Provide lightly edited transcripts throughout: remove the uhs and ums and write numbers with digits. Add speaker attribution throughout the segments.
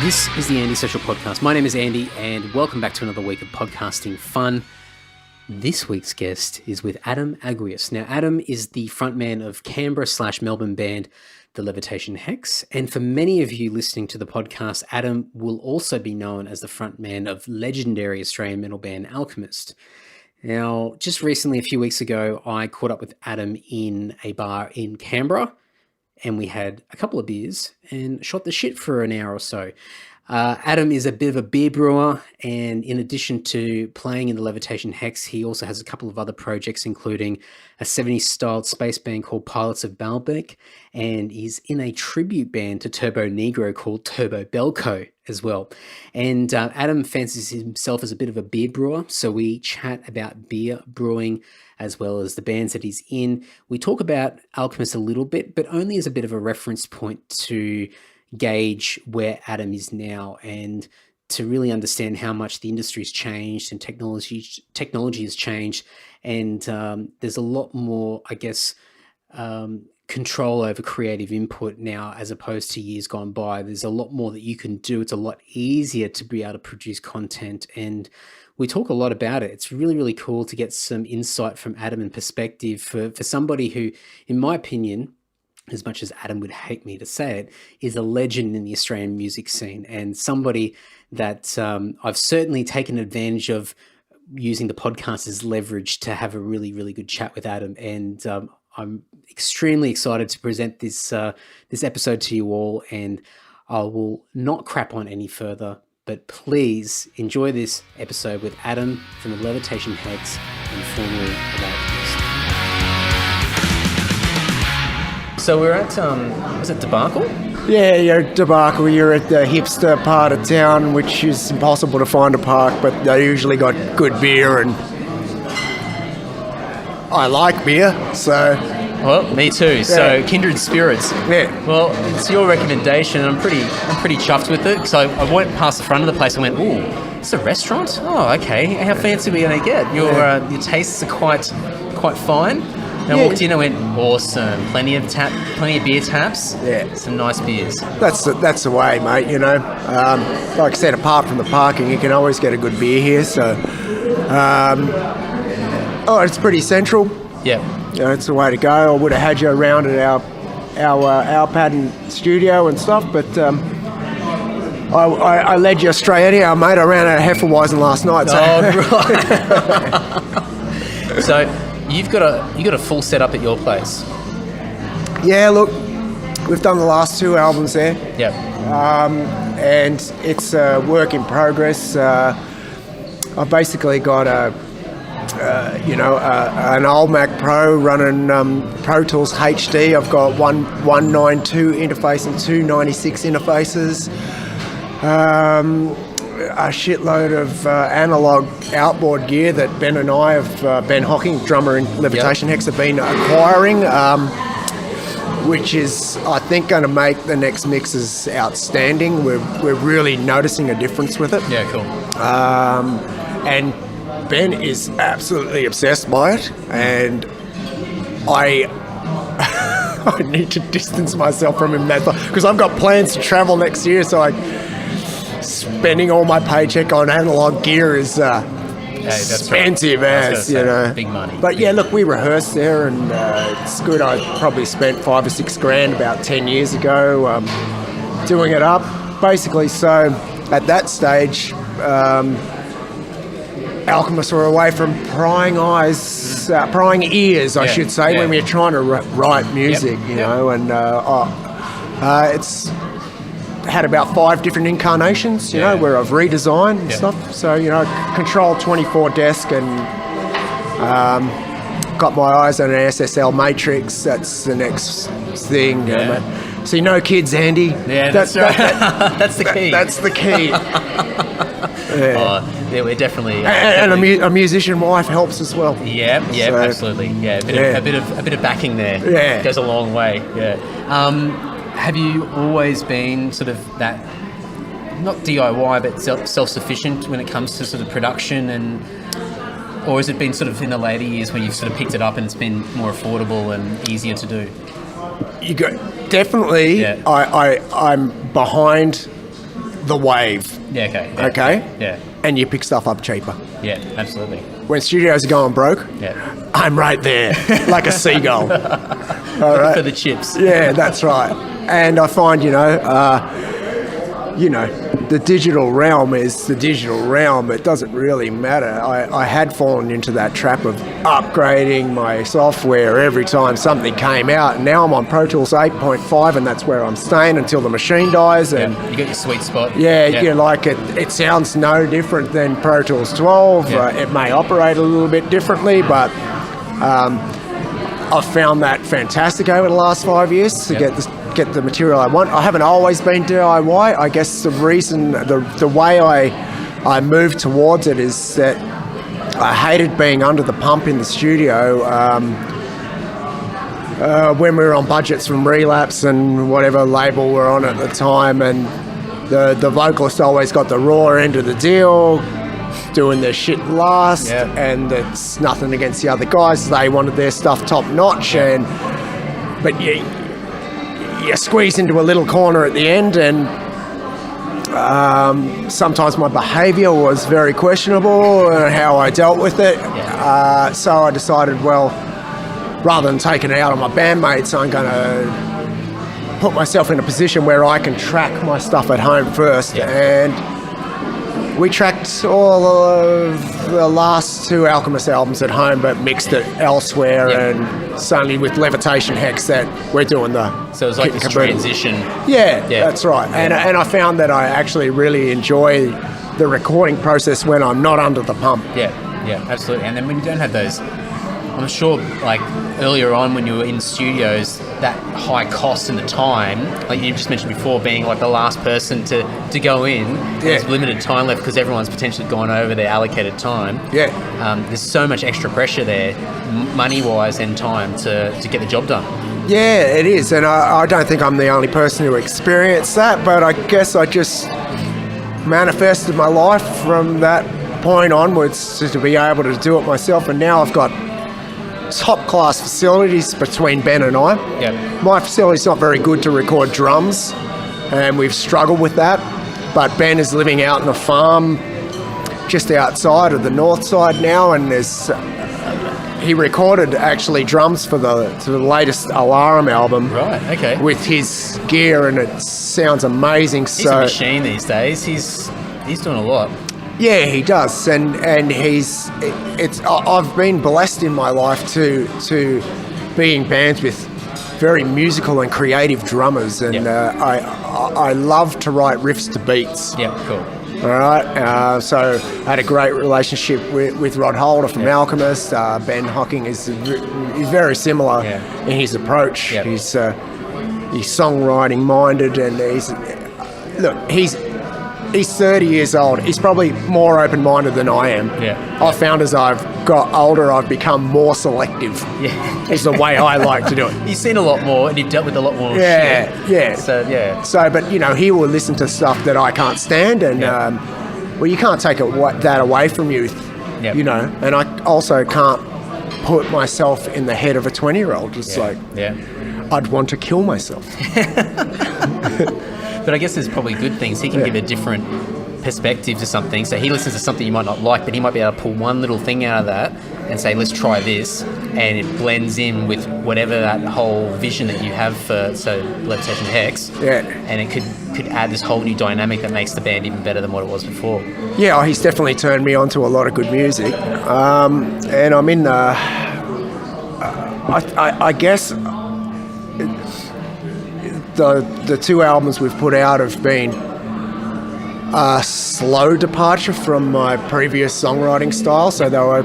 Speaker 1: This is the Andy Social Podcast. My name is Andy, and welcome back to another week of podcasting fun. This week's guest is with Adam Agius. Now, Adam is the frontman of Canberra/Melbourne band, the Levitation Hex. And for many of you listening to the podcast, Adam will also be known as the frontman of legendary Australian metal band Alchemist. Now, just recently, a few weeks ago, I caught up with Adam in a bar in Canberra, and we had a couple of beers and shot the shit for an hour or so. Adam is a bit of a beer brewer, and in addition to playing in the Levitation Hex, he also has a couple of other projects, including a 70s-styled space band called Pilots of Baalbek, and he's in a tribute band to Turbo Negro called Turbo Belko as well. And Adam fancies himself as a bit of a beer brewer, so we chat about beer brewing as well as the bands that he's in. We talk about Alchemist a little bit, but only as a bit of a reference point to gauge where Adam is now and to really understand how much the industry's changed and technology has changed. And there's a lot more, I guess, control over creative input now as opposed to years gone by. There's a lot more that you can do. It's a lot easier to be able to produce content, and we talk a lot about it. It's really, really cool to get some insight from Adam and perspective for somebody who, in my opinion, as much as Adam would hate me to say it, is a legend in the Australian music scene, and somebody that I've certainly taken advantage of using the podcast as leverage to have a really, really good chat with Adam. And I'm extremely excited to present this episode to you all, and I will not crap on any further, but please enjoy this episode with Adam from the Levitation Hex and formerly of Alchemist. So we're at, was it Debacle?
Speaker 2: Yeah, you're at Debacle. You're at the hipster part of town, which is impossible to find a park, but they usually got good beer, and I like beer, so...
Speaker 1: Well, me too. Yeah. So kindred spirits.
Speaker 2: Yeah.
Speaker 1: Well, it's your recommendation, and I'm pretty chuffed with it, because I went past the front of the place and went, ooh, it's a restaurant? Oh, okay. How fancy are we going to get? Your tastes are quite fine. And I walked in and went, awesome. Plenty of beer taps.
Speaker 2: Yeah. Some
Speaker 1: nice beers.
Speaker 2: That's the way, mate, you know. Like I said, apart from the parking, you can always get a good beer here, so... it's pretty central.
Speaker 1: Yeah.
Speaker 2: You know, it's the way to go. I would have had you around at our pad and studio and stuff, but I led you straight anyhow, mate. I ran out of Hefeweizen last night. So.
Speaker 1: Oh, right. So you got a full setup at your place.
Speaker 2: Yeah, look, we've done the last 2 albums there.
Speaker 1: Yep.
Speaker 2: And it's a work in progress. I've basically got an old Mac Pro running Pro Tools HD. I've got 192 interface and 296 interfaces. A shitload of analog outboard gear that Ben and I have, Ben Hocking, drummer in Levitation Hex, have been acquiring, which is, I think, going to make the next mixes outstanding. We're really noticing a difference with it.
Speaker 1: Yeah, cool.
Speaker 2: And Ben is absolutely obsessed by it, and I need to distance myself from him because I've got plans to travel next year, so spending all my paycheck on analog gear is expensive as, you know.
Speaker 1: Big money.
Speaker 2: But yeah, look, we rehearsed there, and it's good. I probably spent $5 or $6 grand about 10 years ago doing it up, basically. So at that stage, Alchemists were away from prying ears, I should say, when we were trying to write music, you know, and it's had about 5 different incarnations, you know, where I've redesigned and stuff. So, you know, Control 24 desk, and got my eyes on an SSL matrix. That's the next thing.
Speaker 1: Yeah.
Speaker 2: You know, see, no kids, Andy.
Speaker 1: Yeah, that's right. That's the key.
Speaker 2: That's the key.
Speaker 1: Yeah, we're definitely
Speaker 2: and a musician wife helps as well.
Speaker 1: Yeah, so, absolutely. Yeah, a bit of backing there.
Speaker 2: Yeah,
Speaker 1: goes a long way. Yeah. Have you always been sort of that, not DIY, but self-sufficient when it comes to sort of production, and or has it been sort of in the later years when you've sort of picked it up and it's been more affordable and easier to do?
Speaker 2: Definitely. Yeah. I'm behind the wave.
Speaker 1: Yeah, okay.
Speaker 2: Okay?
Speaker 1: Yeah.
Speaker 2: And you pick stuff up cheaper.
Speaker 1: Yeah, absolutely.
Speaker 2: When studios are going broke, I'm right there, like a seagull. All right?
Speaker 1: For the chips.
Speaker 2: Yeah, that's right. And I find, the digital realm is the digital realm. It doesn't really matter. I had fallen into that trap of upgrading my software every time something came out. And now I'm on Pro Tools 8.5, and that's where I'm staying until the machine dies. And
Speaker 1: you get your sweet spot.
Speaker 2: Yeah, it sounds no different than Pro Tools 12. It may operate a little bit differently, but I've found that fantastic over the last 5 years to get the material I want. I haven't always been DIY. I guess the reason, the way I moved towards it is that I hated being under the pump in the studio when we were on budgets from Relapse and whatever label we're on at the time, and the vocalist always got the raw end of the deal, doing their shit last, and it's nothing against the other guys. They wanted their stuff top notch, but you squeeze into a little corner at the end, and sometimes my behaviour was very questionable and how I dealt with it. So I decided, well, rather than taking it out on my bandmates, I'm going to put myself in a position where I can track my stuff at home first. And we tracked all of the last 2 Alchemist albums at home, but mixed it elsewhere, and it's only with Levitation Hex that we're doing the...
Speaker 1: So it's like this transition.
Speaker 2: Yeah, that's right. And I found that I actually really enjoy the recording process when I'm not under the pump.
Speaker 1: Yeah, absolutely. And then when you don't have those... I'm sure, like, earlier on when you were in studios, that high cost and the time, like you just mentioned before, being like the last person to go in, there's limited time left because everyone's potentially gone over their allocated time. There's so much extra pressure there, money-wise and time, to get the job done.
Speaker 2: Yeah, it is. And I don't think I'm the only person who experienced that, but I guess I just manifested my life from that point onwards to be able to do it myself. And now I've got top-class facilities between Ben and I. My facility's not very good to record drums, and we've struggled with that. But Ben is living out in a farm just outside of the north side now, and he recorded actually drums for the latest Alarum album.
Speaker 1: Right, okay.
Speaker 2: With his gear, and it sounds amazing.
Speaker 1: He's a machine these days. He's doing a lot.
Speaker 2: Yeah, he does, and I've been blessed in my life to be in bands with very musical and creative drummers, and I love to write riffs to beats.
Speaker 1: Cool.
Speaker 2: All right, so I had a great relationship with Rod Holder from Alchemist. Ben Hocking is very similar in his approach. He's songwriting minded, and he's 30 years old. He's probably more open-minded than I am. I've found as I've got older, I've become more selective. Is the way I like to do it.
Speaker 1: You've seen a lot more, and you've dealt with a lot more shit.
Speaker 2: So, but, he will listen to stuff that I can't stand, and, you can't take that away from youth, and I also can't put myself in the head of a 20-year-old. It's I'd want to kill myself.
Speaker 1: But I guess there's probably good things. He can give a different perspective to something. So he listens to something you might not like, but he might be able to pull one little thing out of that and say, let's try this. And it blends in with whatever that whole vision that you have for, Levitation Hex. And it could add this whole new dynamic that makes the band even better than what it was before. Yeah,
Speaker 2: he's definitely turned me on to a lot of good music. And I'm in I guess... The 2 albums we've put out have been a slow departure from my previous songwriting style, so they were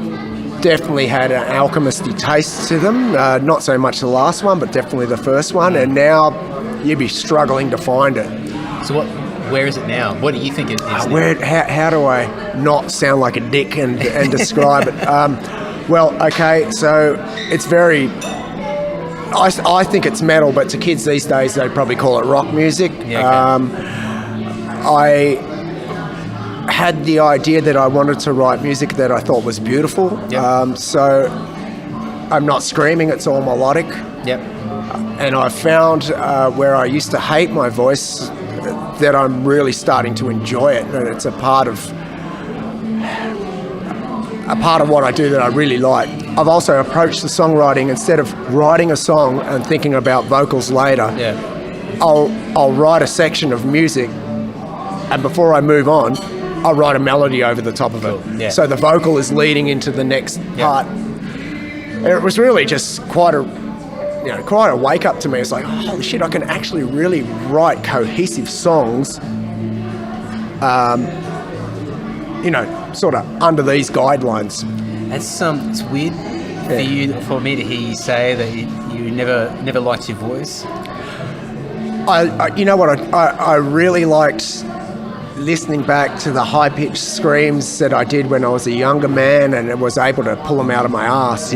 Speaker 2: definitely had an alchemisty taste to them. Not so much the last one, but definitely the first one, and now you'd be struggling to find it.
Speaker 1: So where is it now? What do you think it is
Speaker 2: how do I not sound like a dick and describe it? So it's very... I think it's metal, but to kids these days, they'd probably call it rock music. I had the idea that I wanted to write music that I thought was beautiful. So I'm not screaming, it's all melodic. And I found where I used to hate my voice, that I'm really starting to enjoy it, and it's a part of what I do that I really like. I've also approached the songwriting, instead of writing a song and thinking about vocals later, I'll write a section of music, and before I move on, I'll write a melody over the top of it.
Speaker 1: Yeah.
Speaker 2: So the vocal is leading into the next part. And it was really just quite a wake up to me. It's like, holy shit, I can actually really write cohesive songs, sort of under these guidelines.
Speaker 1: It's weird for me to hear you say that you never liked your voice.
Speaker 2: I really liked listening back to the high-pitched screams that I did when I was a younger man, and I was able to pull them out of my ass,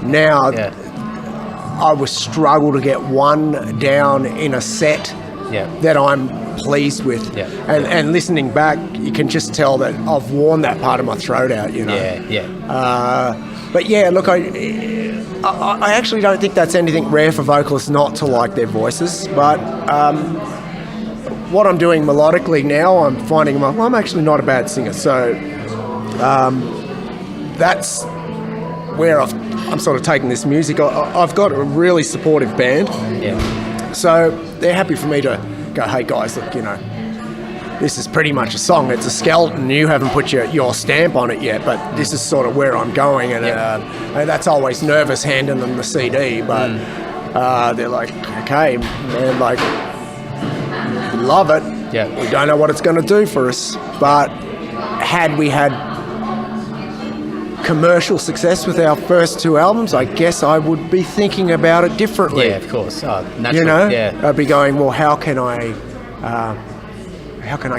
Speaker 2: Now, I would struggle to get one down in a set that I'm pleased with. And listening back, you can just tell that I've worn that part of my throat out, But yeah, look, I actually don't think that's anything rare for vocalists not to like their voices, but what I'm doing melodically now, I'm finding I'm actually not a bad singer. So that's where I'm sort of taking this music. I've got a really supportive band. So they're happy for me to go, hey guys, look, this is pretty much a song. It's a skeleton. You haven't put your stamp on it yet, but this is sort of where I'm going. And that's always nervous handing them the CD, but they're like, okay, man, like, love it. We don't know what it's going to do for us, but had we had commercial success with our first two albums, I guess I would be thinking about it differently.
Speaker 1: Yeah, of course. Naturally,
Speaker 2: I'd be going, well, how can I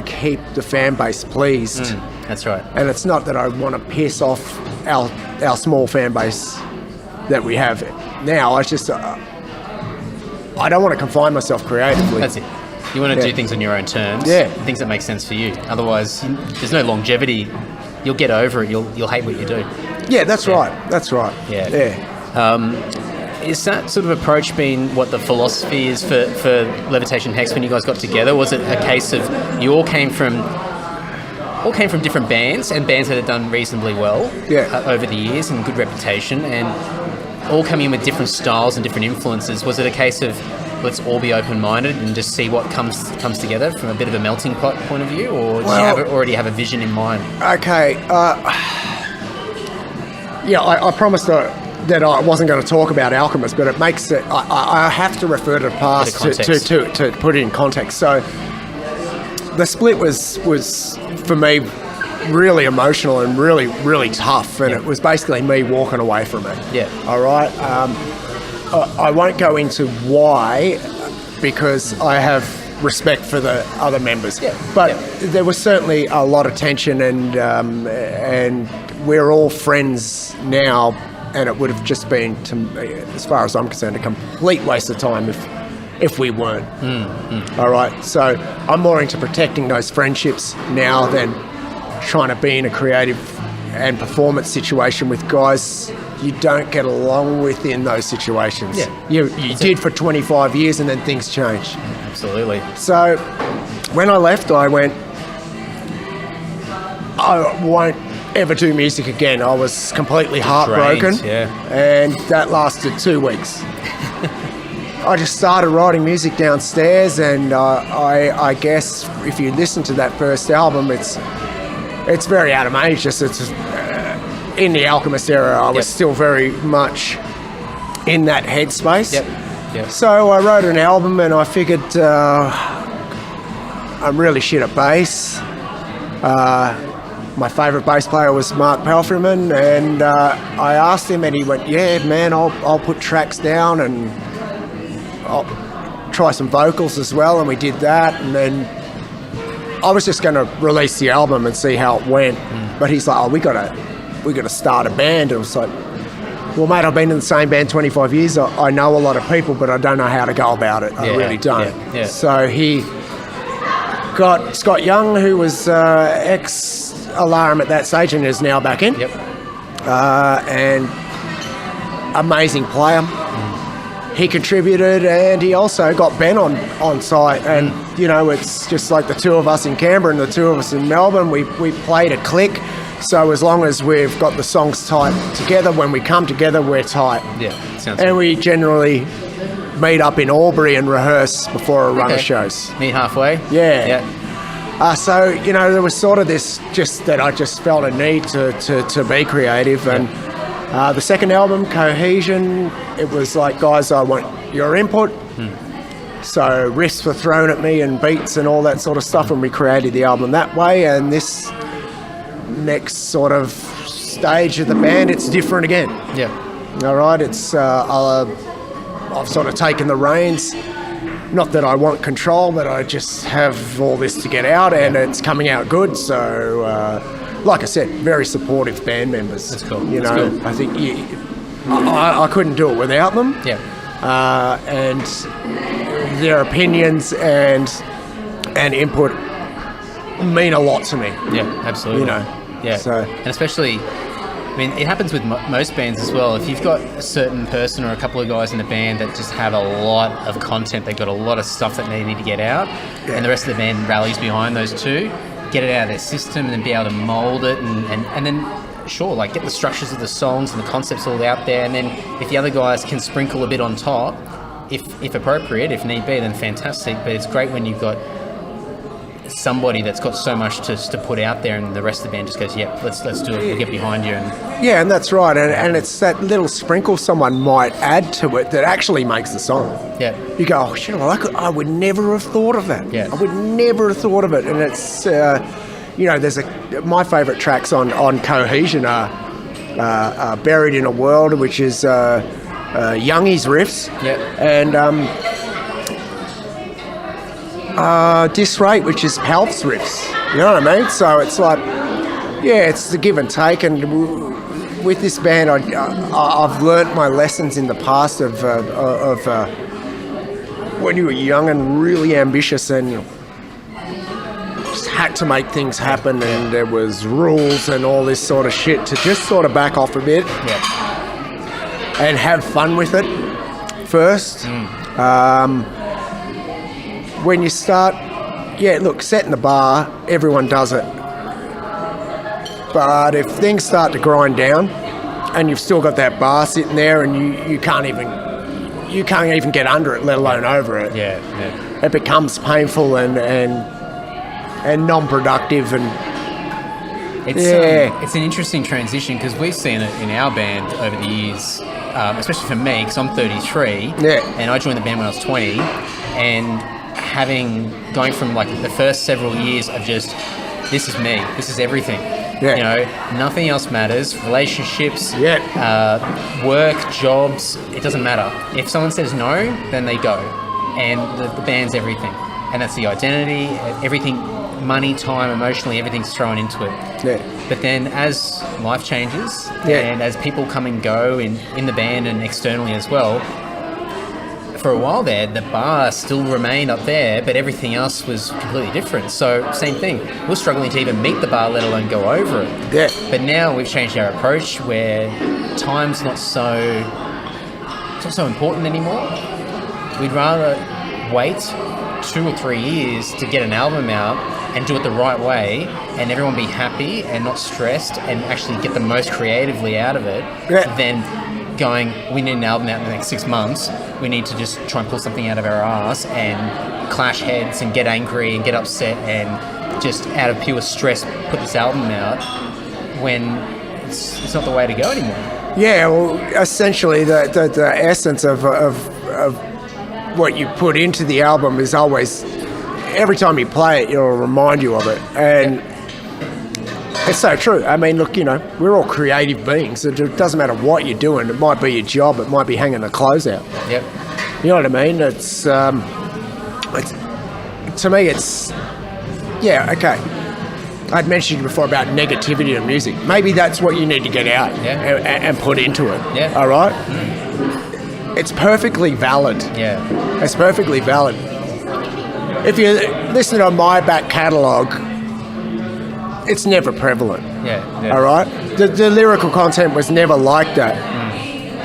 Speaker 2: keep the fan base pleased?
Speaker 1: That's right.
Speaker 2: And it's not that I want to piss off our small fan base that we have now. It's just I don't want to confine myself creatively.
Speaker 1: That's it. You want to do things on your own terms. Things that make sense for you. Otherwise, there's no longevity. You'll get over it. You'll hate what you do.
Speaker 2: Yeah, that's right. That's right.
Speaker 1: Is that sort of approach been what the philosophy is for Levitation Hex when you guys got together? Was it a case of you all came from different bands and bands that had done reasonably well over the years and good reputation, and all coming in with different styles and different influences? Was it a case of let's all be open-minded and just see what comes together from a bit of a melting pot point of view, or did you already have a vision in mind?
Speaker 2: Okay. I promised that I wasn't going to talk about Alchemist, but it makes it. I have to refer to the past to put it in context. So the split was for me really emotional and really, really tough, and it was basically me walking away from it. All right. I won't go into why, because I have respect for the other members. But there was certainly a lot of tension, and we're all friends now, and it would have just been, as far as I'm concerned, a complete waste of time if we weren't. All right. So I'm more into protecting those friendships now than trying to be in a creative and performance situation with guys you don't get along with in those situations. You did for 25 years and then things change.
Speaker 1: Absolutely.
Speaker 2: So when I left, I went, I won't ever do music again. I was completely heartbroken. And that lasted 2 weeks. I just started writing music downstairs, and I guess if you listen to that first album, it's very outrageous. It's in the Alchemist era, I was still very much in that headspace. So I wrote an album, and I figured I'm really shit at bass. My favourite bass player was Mark Palfreyman, and I asked him, and he went, "Yeah, man, I'll put tracks down, and I'll try some vocals as well." And we did that, and then I was just going to release the album and see how it went. But he's like, "Oh, we got to start a band." And I was like, "Well, mate, I've been in the same band 25 years. I know a lot of people, but I don't know how to go about it. I really don't." So he got Scott Young, who was ex-Alarm at that stage and is now back in. And amazing player. he contributed, and he also got Ben on site. And, you know, it's just like the two of us in Canberra and the two of us in Melbourne. We played a click. So as long as we've got the songs tight together, when we come together, we're tight.
Speaker 1: Yeah, sounds
Speaker 2: And
Speaker 1: good.
Speaker 2: we generally meet up in Albury and rehearse before a run of shows.
Speaker 1: Meet halfway?
Speaker 2: Yeah. So, you know, there was sort of this, just that I just felt a need to be creative. And the second album, Cohesion, it was like, guys, I want your input. So riffs were thrown at me and beats and all that sort of stuff, and we created the album that way. And this next sort of stage of the band, it's different again.
Speaker 1: Yeah.
Speaker 2: All right, it's I've sort of taken the reins. Not that I want control, but I just have all this to get out, and it's coming out good. So, like I said, very supportive band members.
Speaker 1: That's cool.
Speaker 2: You
Speaker 1: That's
Speaker 2: know,
Speaker 1: cool.
Speaker 2: I think I couldn't do it without them.
Speaker 1: Yeah.
Speaker 2: And their opinions and input mean a lot to me.
Speaker 1: Yeah, absolutely.
Speaker 2: You know.
Speaker 1: Yeah.
Speaker 2: So.
Speaker 1: And especially, I mean, it happens with most bands as well. If you've got a certain person or a couple of guys in the band that just have a lot of content, they've got a lot of stuff that they need to get out, and the rest of the band rallies behind those two, get it out of their system and then be able to mould it and then, sure, like get the structures of the songs and the concepts all out there, and then if the other guys can sprinkle a bit on top, if appropriate, if need be, then fantastic. But it's great when you've got somebody that's got so much to put out there, and the rest of the band just goes, yeah, let's do it, we'll get behind you.
Speaker 2: And that's right, and it's that little sprinkle someone might add to it that actually makes the song.
Speaker 1: Yeah.
Speaker 2: You go, oh shit, I would never have thought of that.
Speaker 1: Yeah.
Speaker 2: I would never have thought of it. And it's you know, there's my favourite tracks on Cohesion are Buried in a World, which is Youngie's riffs.
Speaker 1: Yeah.
Speaker 2: And Disrate, which is Palp's riffs. You know what I mean? So it's like, yeah, it's the give and take. And with this band, I've learnt my lessons in the past of when you were young and really ambitious and just had to make things happen, and there was rules and all this sort of shit, to just sort of back off a bit and have fun with it first. When you start, look, setting the bar, everyone does it. But if things start to grind down and you've still got that bar sitting there and you can't even get under it, let alone over it.
Speaker 1: Yeah.
Speaker 2: It becomes painful and non-productive, and
Speaker 1: it's an interesting transition, because we've seen it in our band over the years, especially for me, because I'm 33, and I joined the band when I was 20, and going from like the first several years of just, this is me, this is everything. You know, nothing else matters. Relationships, work, jobs, it doesn't matter. If someone says no, then they go. And the band's everything. And that's the identity, everything, money, time, emotionally, everything's thrown into it. But then as life changes, and as people come and go in the band and externally as well, for a while there, the bar still remained up there, but everything else was completely different. So same thing, we're struggling to even meet the bar, let alone go over it. But now we've changed our approach, where time's not so important anymore. We'd rather wait 2 or 3 years to get an album out and do it the right way, and everyone be happy and not stressed, and actually get the most creatively out of it, than going, we need an album out in the next 6 months, we need to just try and pull something out of our ass and clash heads and get angry and get upset and just out of pure stress put this album out, when it's not the way to go anymore.
Speaker 2: Yeah, well, essentially the essence of what you put into the album is always, every time you play it, it'll remind you of it. And it's so true. I mean, look, you know, we're all creative beings. It doesn't matter what you're doing. It might be your job. It might be hanging the clothes out.
Speaker 1: Yep.
Speaker 2: You know what I mean? It's to me, it's, okay. I'd mentioned before about negativity in music. Maybe that's what you need to get out and put into it.
Speaker 1: Yeah.
Speaker 2: All right? It's perfectly valid.
Speaker 1: Yeah.
Speaker 2: It's perfectly valid. If you listen to my back catalogue, it's never prevalent. Yeah.
Speaker 1: Yeah.
Speaker 2: All right? The lyrical content was never like that.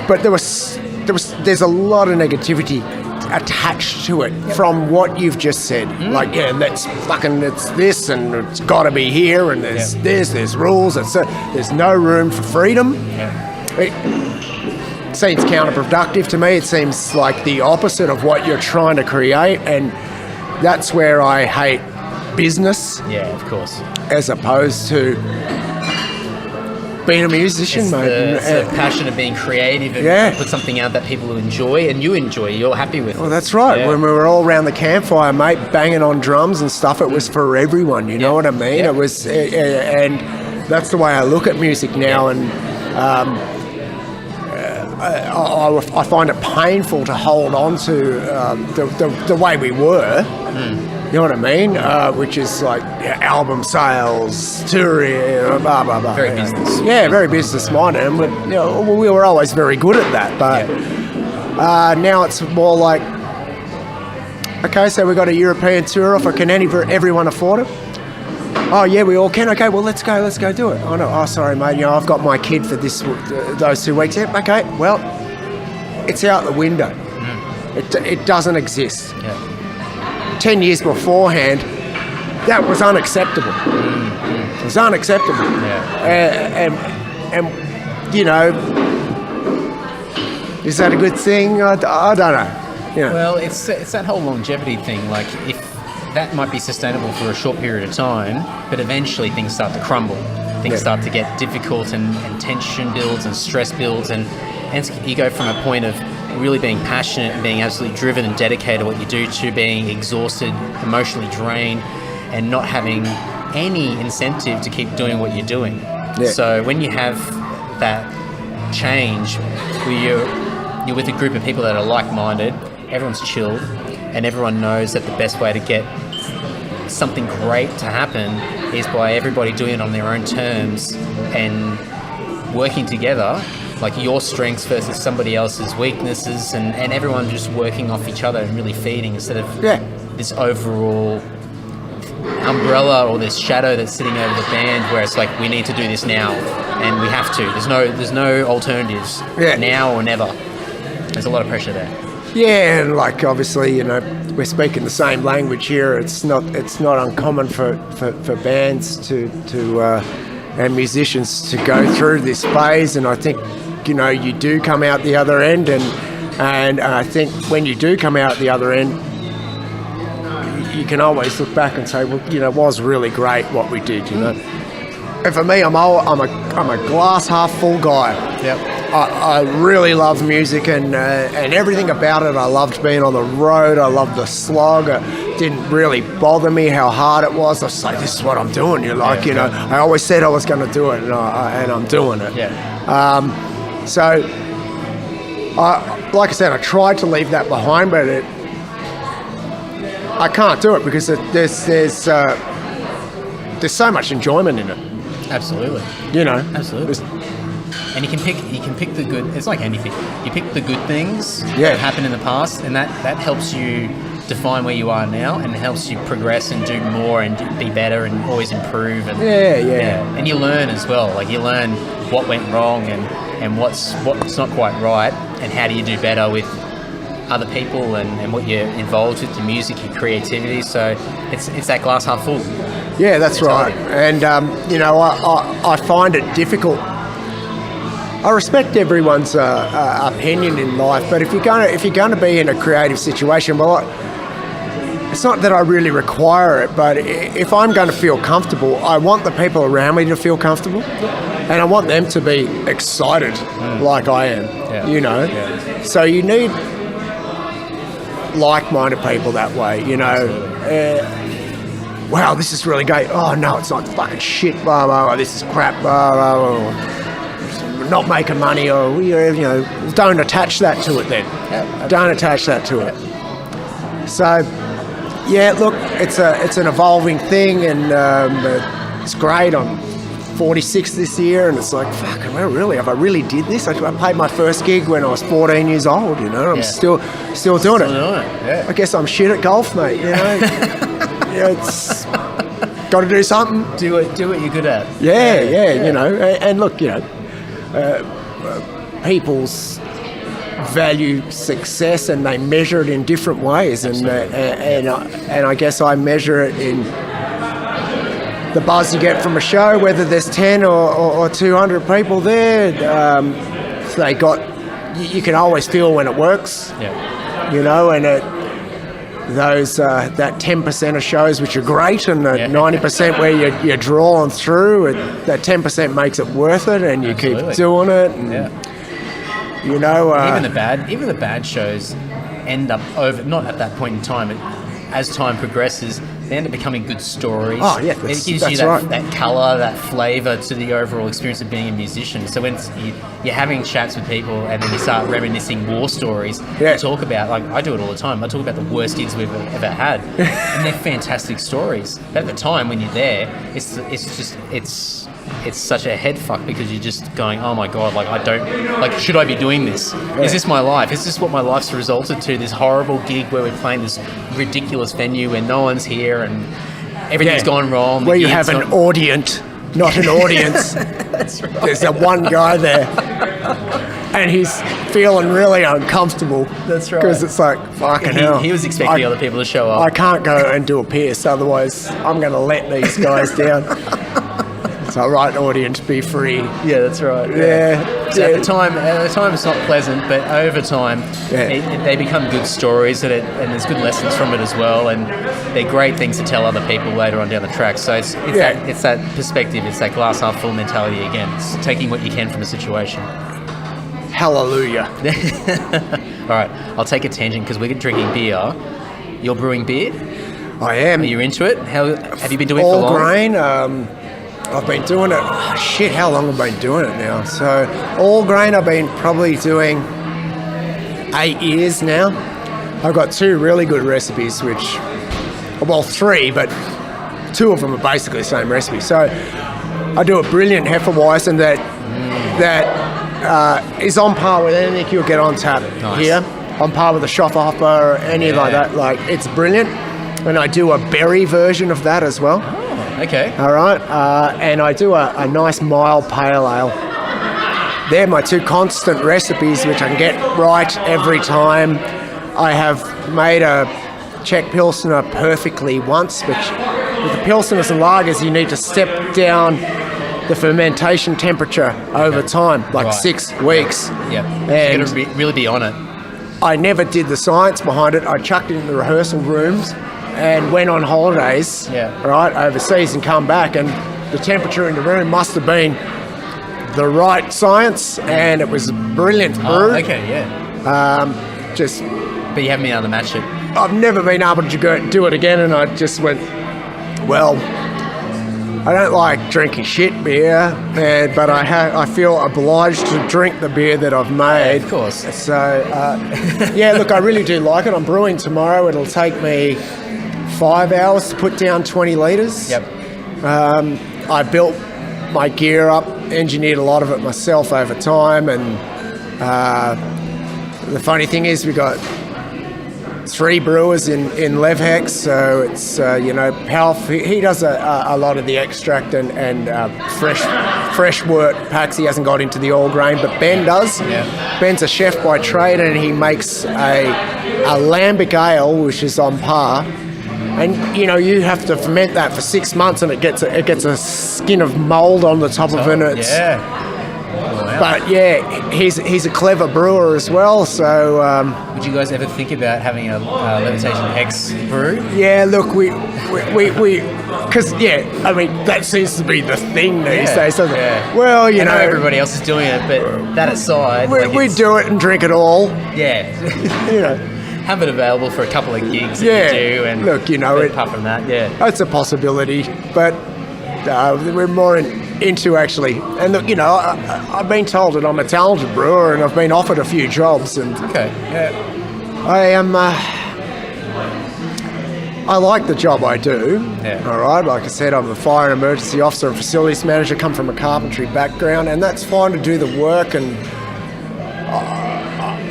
Speaker 2: But there was there's a lot of negativity attached to it from what you've just said. Like, it's this, and it's got to be here, and there's rules. There's no room for freedom. It seems counterproductive to me. It seems like the opposite of what you're trying to create, and that's where I hate business.
Speaker 1: Yeah, of course.
Speaker 2: As opposed to being a musician,
Speaker 1: it's
Speaker 2: mate.
Speaker 1: The passion of being creative and put something out that people enjoy and you enjoy, you're happy with.
Speaker 2: Well, that's right. When we were all around the campfire, mate, banging on drums and stuff, it was for everyone, you know what I mean? It was, and that's the way I look at music now, and I find it painful to hold on to the way we were. You know what I mean? Which is like album sales, touring, blah, blah, blah.
Speaker 1: Very business.
Speaker 2: Yeah, very business-minded. And we were always very good at that. But now it's more like, okay, so we got a European tour offer. Can everyone afford it? Oh, yeah, we all can. Okay, well, let's go do it. Oh, no, sorry, mate. I've got my kid for those 2 weeks. Yeah, okay, well, it's out the window. It doesn't exist. Yeah. 10 years beforehand, that was unacceptable. It was unacceptable. Yeah. And is that a good thing? I don't know.
Speaker 1: Well, it's that whole longevity thing. Like, if that might be sustainable for a short period of time, but eventually things start to crumble. Things start to get difficult, and tension builds and stress builds, and you go from a point of really being passionate and being absolutely driven and dedicated to what you do to being exhausted, emotionally drained, and not having any incentive to keep doing what you're doing. Yeah. So when you have that change where you're with a group of people that are like-minded, everyone's chilled, and everyone knows that the best way to get something great to happen is by everybody doing it on their own terms and working together, like your strengths versus somebody else's weaknesses, and everyone just working off each other and really feeding, instead of this overall umbrella or this shadow that's sitting over the band where it's like, we need to do this now and we have to. There's no alternatives. Now or never. There's a lot of pressure there.
Speaker 2: Yeah, and like obviously, we're speaking the same language here. It's not uncommon for bands and musicians to go through this phase, and I think you do come out the other end, and I think when you do come out the other end, you can always look back and say, well, it was really great what we did, And for me, I'm a glass half full guy. Yep. I really love music and everything about it. I loved being on the road. I loved the slog. It didn't really bother me how hard it was. I was like, this is what I'm doing. I always said I was going to do it, and I'm doing it. Yeah. So, like I said, I tried to leave that behind, but I can't do it because there's so much enjoyment in it.
Speaker 1: Absolutely. Absolutely. And you can pick the good. It's like anything. You pick the good things that happened in the past, and that helps you define where you are now, and it helps you progress and do more and be better and always improve. And and you learn as well. Like, you learn what went wrong and what's not quite right, and how do you do better with other people and what you're involved with, your music, your creativity. So it's that glass half full. Yeah, that's right. And I find it difficult. I respect everyone's opinion in life, but if you're going to be in a creative situation, well, it's not that I really require it, but if I'm going to feel comfortable, I want the people around me to feel comfortable, and I want them to be excited like I am. Yeah. So you need like-minded people that way. Wow, this is really great. Oh no, it's not fucking shit. Blah blah. Blah. This is crap. Blah blah. Blah. Not making money, or don't attach that to it then. Don't attach that to it. So, look, it's an evolving thing, and it's great. I'm 46 this year, and it's like, fucking, well, really, have I really did this? I played my first gig when I was 14 years old. I'm still doing it. Yeah. I guess I'm shit at golf, mate. It's got to do something. Do what you're good at.
Speaker 2: Yeah. And look, people's value success and they measure it in different ways. And I guess I measure it in the buzz you get from a show, whether there's 10 or 200 people there. You can always feel when it works, you know, and that 10% of shows which are great and the 90% where you're drawn through, that 10% makes it worth it, and you keep doing it. And, you know,
Speaker 3: even the bad shows end up not at that point in time. As time progresses, they end up becoming good stories.
Speaker 2: Oh, yeah.
Speaker 3: It gives you that colour, that flavour to the overall experience of being a musician. So when you're having chats with people and then you start reminiscing war stories, you talk about, like I do it all the time, I talk about the worst gigs we've ever had. And they're fantastic stories. But at the time when you're there, it's such a head fuck because you're just going, oh my God, should I be doing this? Is this my life? Is this what my life's resulted to? This horrible gig where we're playing this ridiculous venue where no one's here and everything's gone wrong.
Speaker 2: Where you have an audience, not an audience.
Speaker 3: That's right.
Speaker 2: There's that one guy there and he's feeling really uncomfortable.
Speaker 3: That's right.
Speaker 2: Because it's like, fucking hell.
Speaker 3: He was expecting other people to show up.
Speaker 2: I can't go and do a pierce, otherwise I'm going to let these guys down. So right audience, be free.
Speaker 3: Yeah, that's right.
Speaker 2: Yeah.
Speaker 3: So at the time it's not pleasant, but over time they become good stories and there's good lessons from it as well, and they're great things to tell other people later on down the track. So it's that perspective, it's that glass half full mentality again. It's taking what you can from a situation.
Speaker 2: Hallelujah.
Speaker 3: All right, I'll take a tangent because we're drinking beer. You're brewing beer?
Speaker 2: I am.
Speaker 3: Are you into it? How have you been doing it for long?
Speaker 2: All grain. I've been doing it, how long have I been doing it now? So, all grain I've been probably doing 8 years now. I've got 2 really good recipes, 3, but 2 of them are basically the same recipe. So, I do a brilliant Hefeweizen that is on par with anything you'll get on tap here. On par with the Schofferhofer or any like that. Like, it's brilliant. And I do a berry version of that as well.
Speaker 3: Okay.
Speaker 2: All right. And I do a nice mild pale ale. They're my 2 constant recipes, which I can get right every time. I have made a Czech Pilsner perfectly once, which with the Pilsners and lagers, you need to step down the fermentation temperature over time, 6 weeks.
Speaker 3: Yeah.
Speaker 2: And
Speaker 3: you're going to really be on it.
Speaker 2: I never did the science behind it. I chucked it in the rehearsal rooms and went on holidays, overseas, and come back, and the temperature in the room must have been the right science, and it was a brilliant brew.
Speaker 3: Oh, okay, yeah. But you haven't been able to match it.
Speaker 2: I've never been able to do it again, and I just went, well, I don't like drinking shit beer, but I feel obliged to drink the beer that I've made.
Speaker 3: Yeah, of course.
Speaker 2: So, look, I really do like it. I'm brewing tomorrow. It'll take me 5 hours to put down 20 litres.
Speaker 3: Yep.
Speaker 2: I built my gear up, engineered a lot of it myself over time, and the funny thing is we got 3 brewers in Lev Hex, so it's powerful. He does a lot of the extract and fresh wort packs. He hasn't got into the all grain, but Ben does.
Speaker 3: Yeah.
Speaker 2: Ben's a chef by trade, and he makes a lambic ale, which is on par. And you have to ferment that for 6 months, and it gets a skin of mold on the top of it. But he's a clever brewer as well. So
Speaker 3: would you guys ever think about having a Levitation Hex brew?
Speaker 2: Yeah, look, we because I mean that seems to be the thing these days. Doesn't it? Well,
Speaker 3: I know everybody else is doing it, but that aside,
Speaker 2: we do it and drink it all.
Speaker 3: Yeah, have it available for a couple of gigs if you do, and
Speaker 2: look,
Speaker 3: apart from that,
Speaker 2: that's a possibility, but we're more into actually. And look, I've been told that I'm a talented brewer, and I've been offered a few jobs, and I am. I like the job I do.
Speaker 3: Yeah.
Speaker 2: All right, like I said, I'm a fire and emergency officer and facilities manager. Come from a carpentry background, and that's fine to do the work. And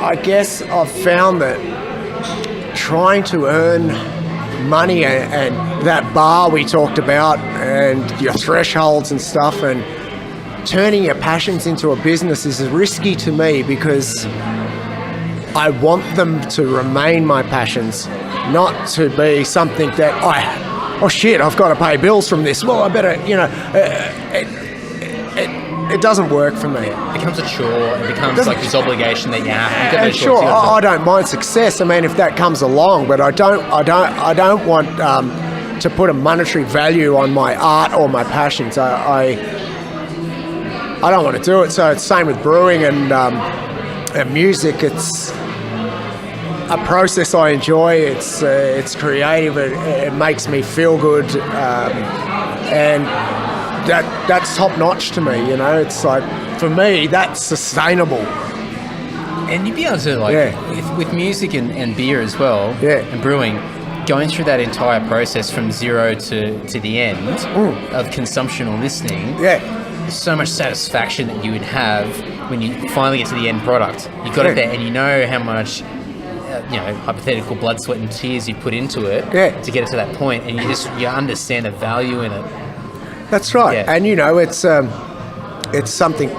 Speaker 2: I guess I've found that trying to earn money and that bar we talked about and your thresholds and stuff, and turning your passions into a business is risky to me, because I want them to remain my passions, not to be something that oh shit, I've got to pay bills from this. Well, I better, it doesn't work for me.
Speaker 3: It becomes a chore. It becomes like this obligation that you have.
Speaker 2: And sure, I don't mind success. I mean, if that comes along, but I don't want to put a monetary value on my art or my passions. I don't want to do it. So it's the same with brewing and music. It's a process I enjoy. It's creative. It makes me feel good, and that's top notch to me. It's like, for me, that's sustainable.
Speaker 3: And you'd be able to with music and beer as well, and brewing, going through that entire process from zero to the end of consumption or listening. There's so much satisfaction that you would have when you finally get to the end product. You got it there, and you know how much hypothetical blood, sweat and tears you put into it to get it to that point, and you understand the value in it.
Speaker 2: That's right. And it's something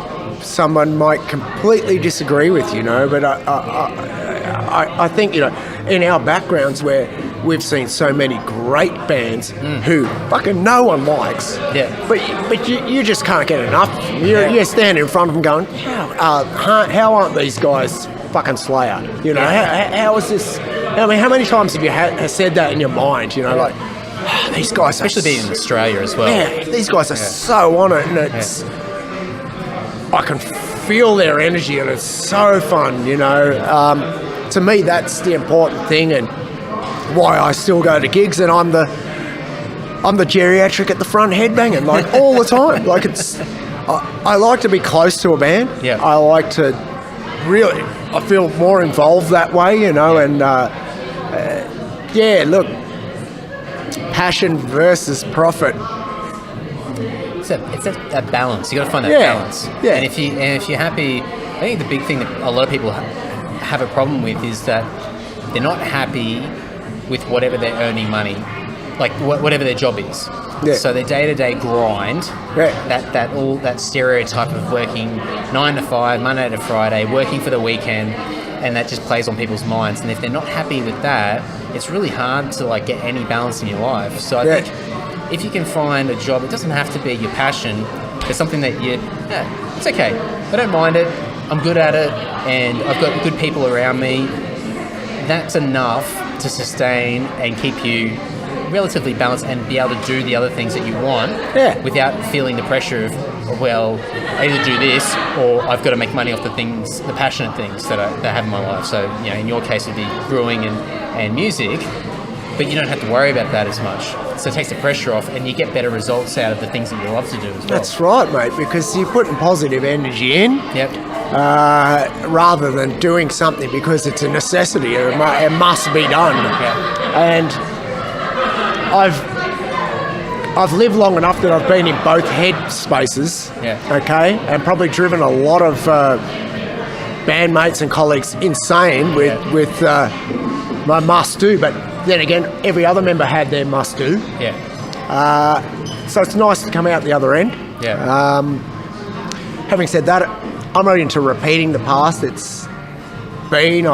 Speaker 2: someone might completely disagree with, but I think, in our backgrounds where we've seen so many great bands who fucking no one likes, but you just can't get enough. You're standing in front of them going, how aren't these guys fucking Slayer? How is this? I mean, how many times have you said that in your mind? Like, these guys,
Speaker 3: especially being in Australia as well.
Speaker 2: Yeah, these guys are so on it, and it's. I can feel their energy, and it's so fun. To me, that's the important thing, and why I still go to gigs, and I'm the geriatric at the front headbanging like all the time. Like, I like to be close to a band. I like to really. I feel more involved that way, and look. Passion versus profit. It's
Speaker 3: a balance. You got to find that balance. And if you're happy, I think the big thing that a lot of people have a problem with is that they're not happy with whatever they're earning money, like whatever their job is. So their day-to-day grind, that stereotype of working 9 to 5, Monday to Friday, working for the weekend. And that just plays on people's minds. And if they're not happy with that, it's really hard to get any balance in your life. So I think if you can find a job, it doesn't have to be your passion. It's something that it's okay. I don't mind it. I'm good at it, and I've got good people around me. That's enough to sustain and keep you relatively balanced and be able to do the other things that you want without feeling the pressure of, well, I either do this or I've got to make money off the passionate things that I have in my life. So, in your case, it'd be brewing and music, but you don't have to worry about that as much. So it takes the pressure off, and you get better results out of the things that you love to do as well.
Speaker 2: That's right, mate, because you're putting positive energy in rather than doing something because it's a necessity. It must be done. And I've lived long enough that I've been in both head spaces, and probably driven a lot of bandmates and colleagues insane with my must-do, but then again, every other member had their must-do. So it's nice to come out the other end. Having said that, I'm not into repeating the past. It's been,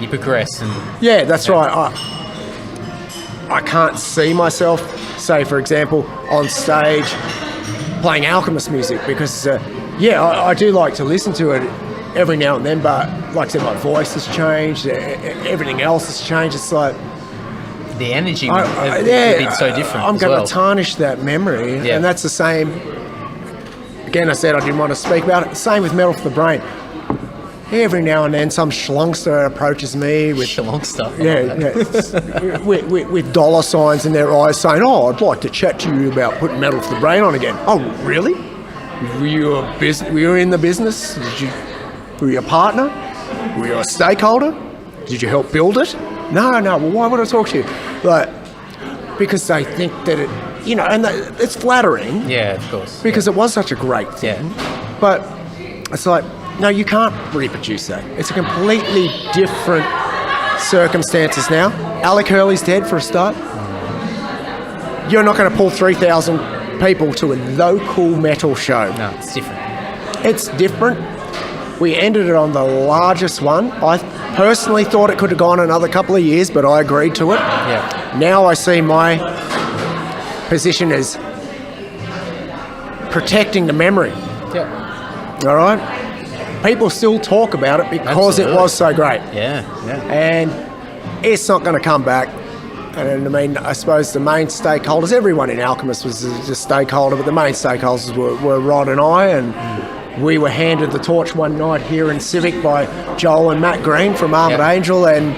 Speaker 3: you progress.
Speaker 2: That's right. I can't see myself, say, for example, on stage playing Alchemist music because, I do like to listen to it every now and then, but like I said, my voice has changed, everything else has changed. It's like...
Speaker 3: The energy would be so different.
Speaker 2: I'm going to tarnish that memory, and that's the same... Again, I said I didn't want to speak about it. Same with Metal for the Brain. Every now and then, some schlongster approaches me with with dollar signs in their eyes, saying, "Oh, I'd like to chat to you about putting Metal for the Brain on again." Oh, really? Were you in the business? Were you a partner? Were you a stakeholder? Did you help build it? No. Well, why would I talk to you? Because they think that it, and it's flattering.
Speaker 3: Yeah, of course.
Speaker 2: Because it was such a great thing, but it's like. No, you can't reproduce that. It's a completely different circumstances now. Alec Hurley's dead for a start. You're not going to pull 3,000 people to a local metal show.
Speaker 3: No, it's different.
Speaker 2: It's different. We ended it on the largest one. I personally thought it could have gone another couple of years, but I agreed to it.
Speaker 3: Yeah.
Speaker 2: Now I see my position as protecting the memory.
Speaker 3: Yeah.
Speaker 2: All right? People still talk about it because
Speaker 3: Absolutely.
Speaker 2: it was so great.
Speaker 3: Yeah.
Speaker 2: And it's not going to come back. And I mean, I suppose the main stakeholders, everyone in Alchemist was a stakeholder, but the main stakeholders were Rod and I, and we were handed the torch one night here in Civic by Joel and Matt Green from Armored Angel, and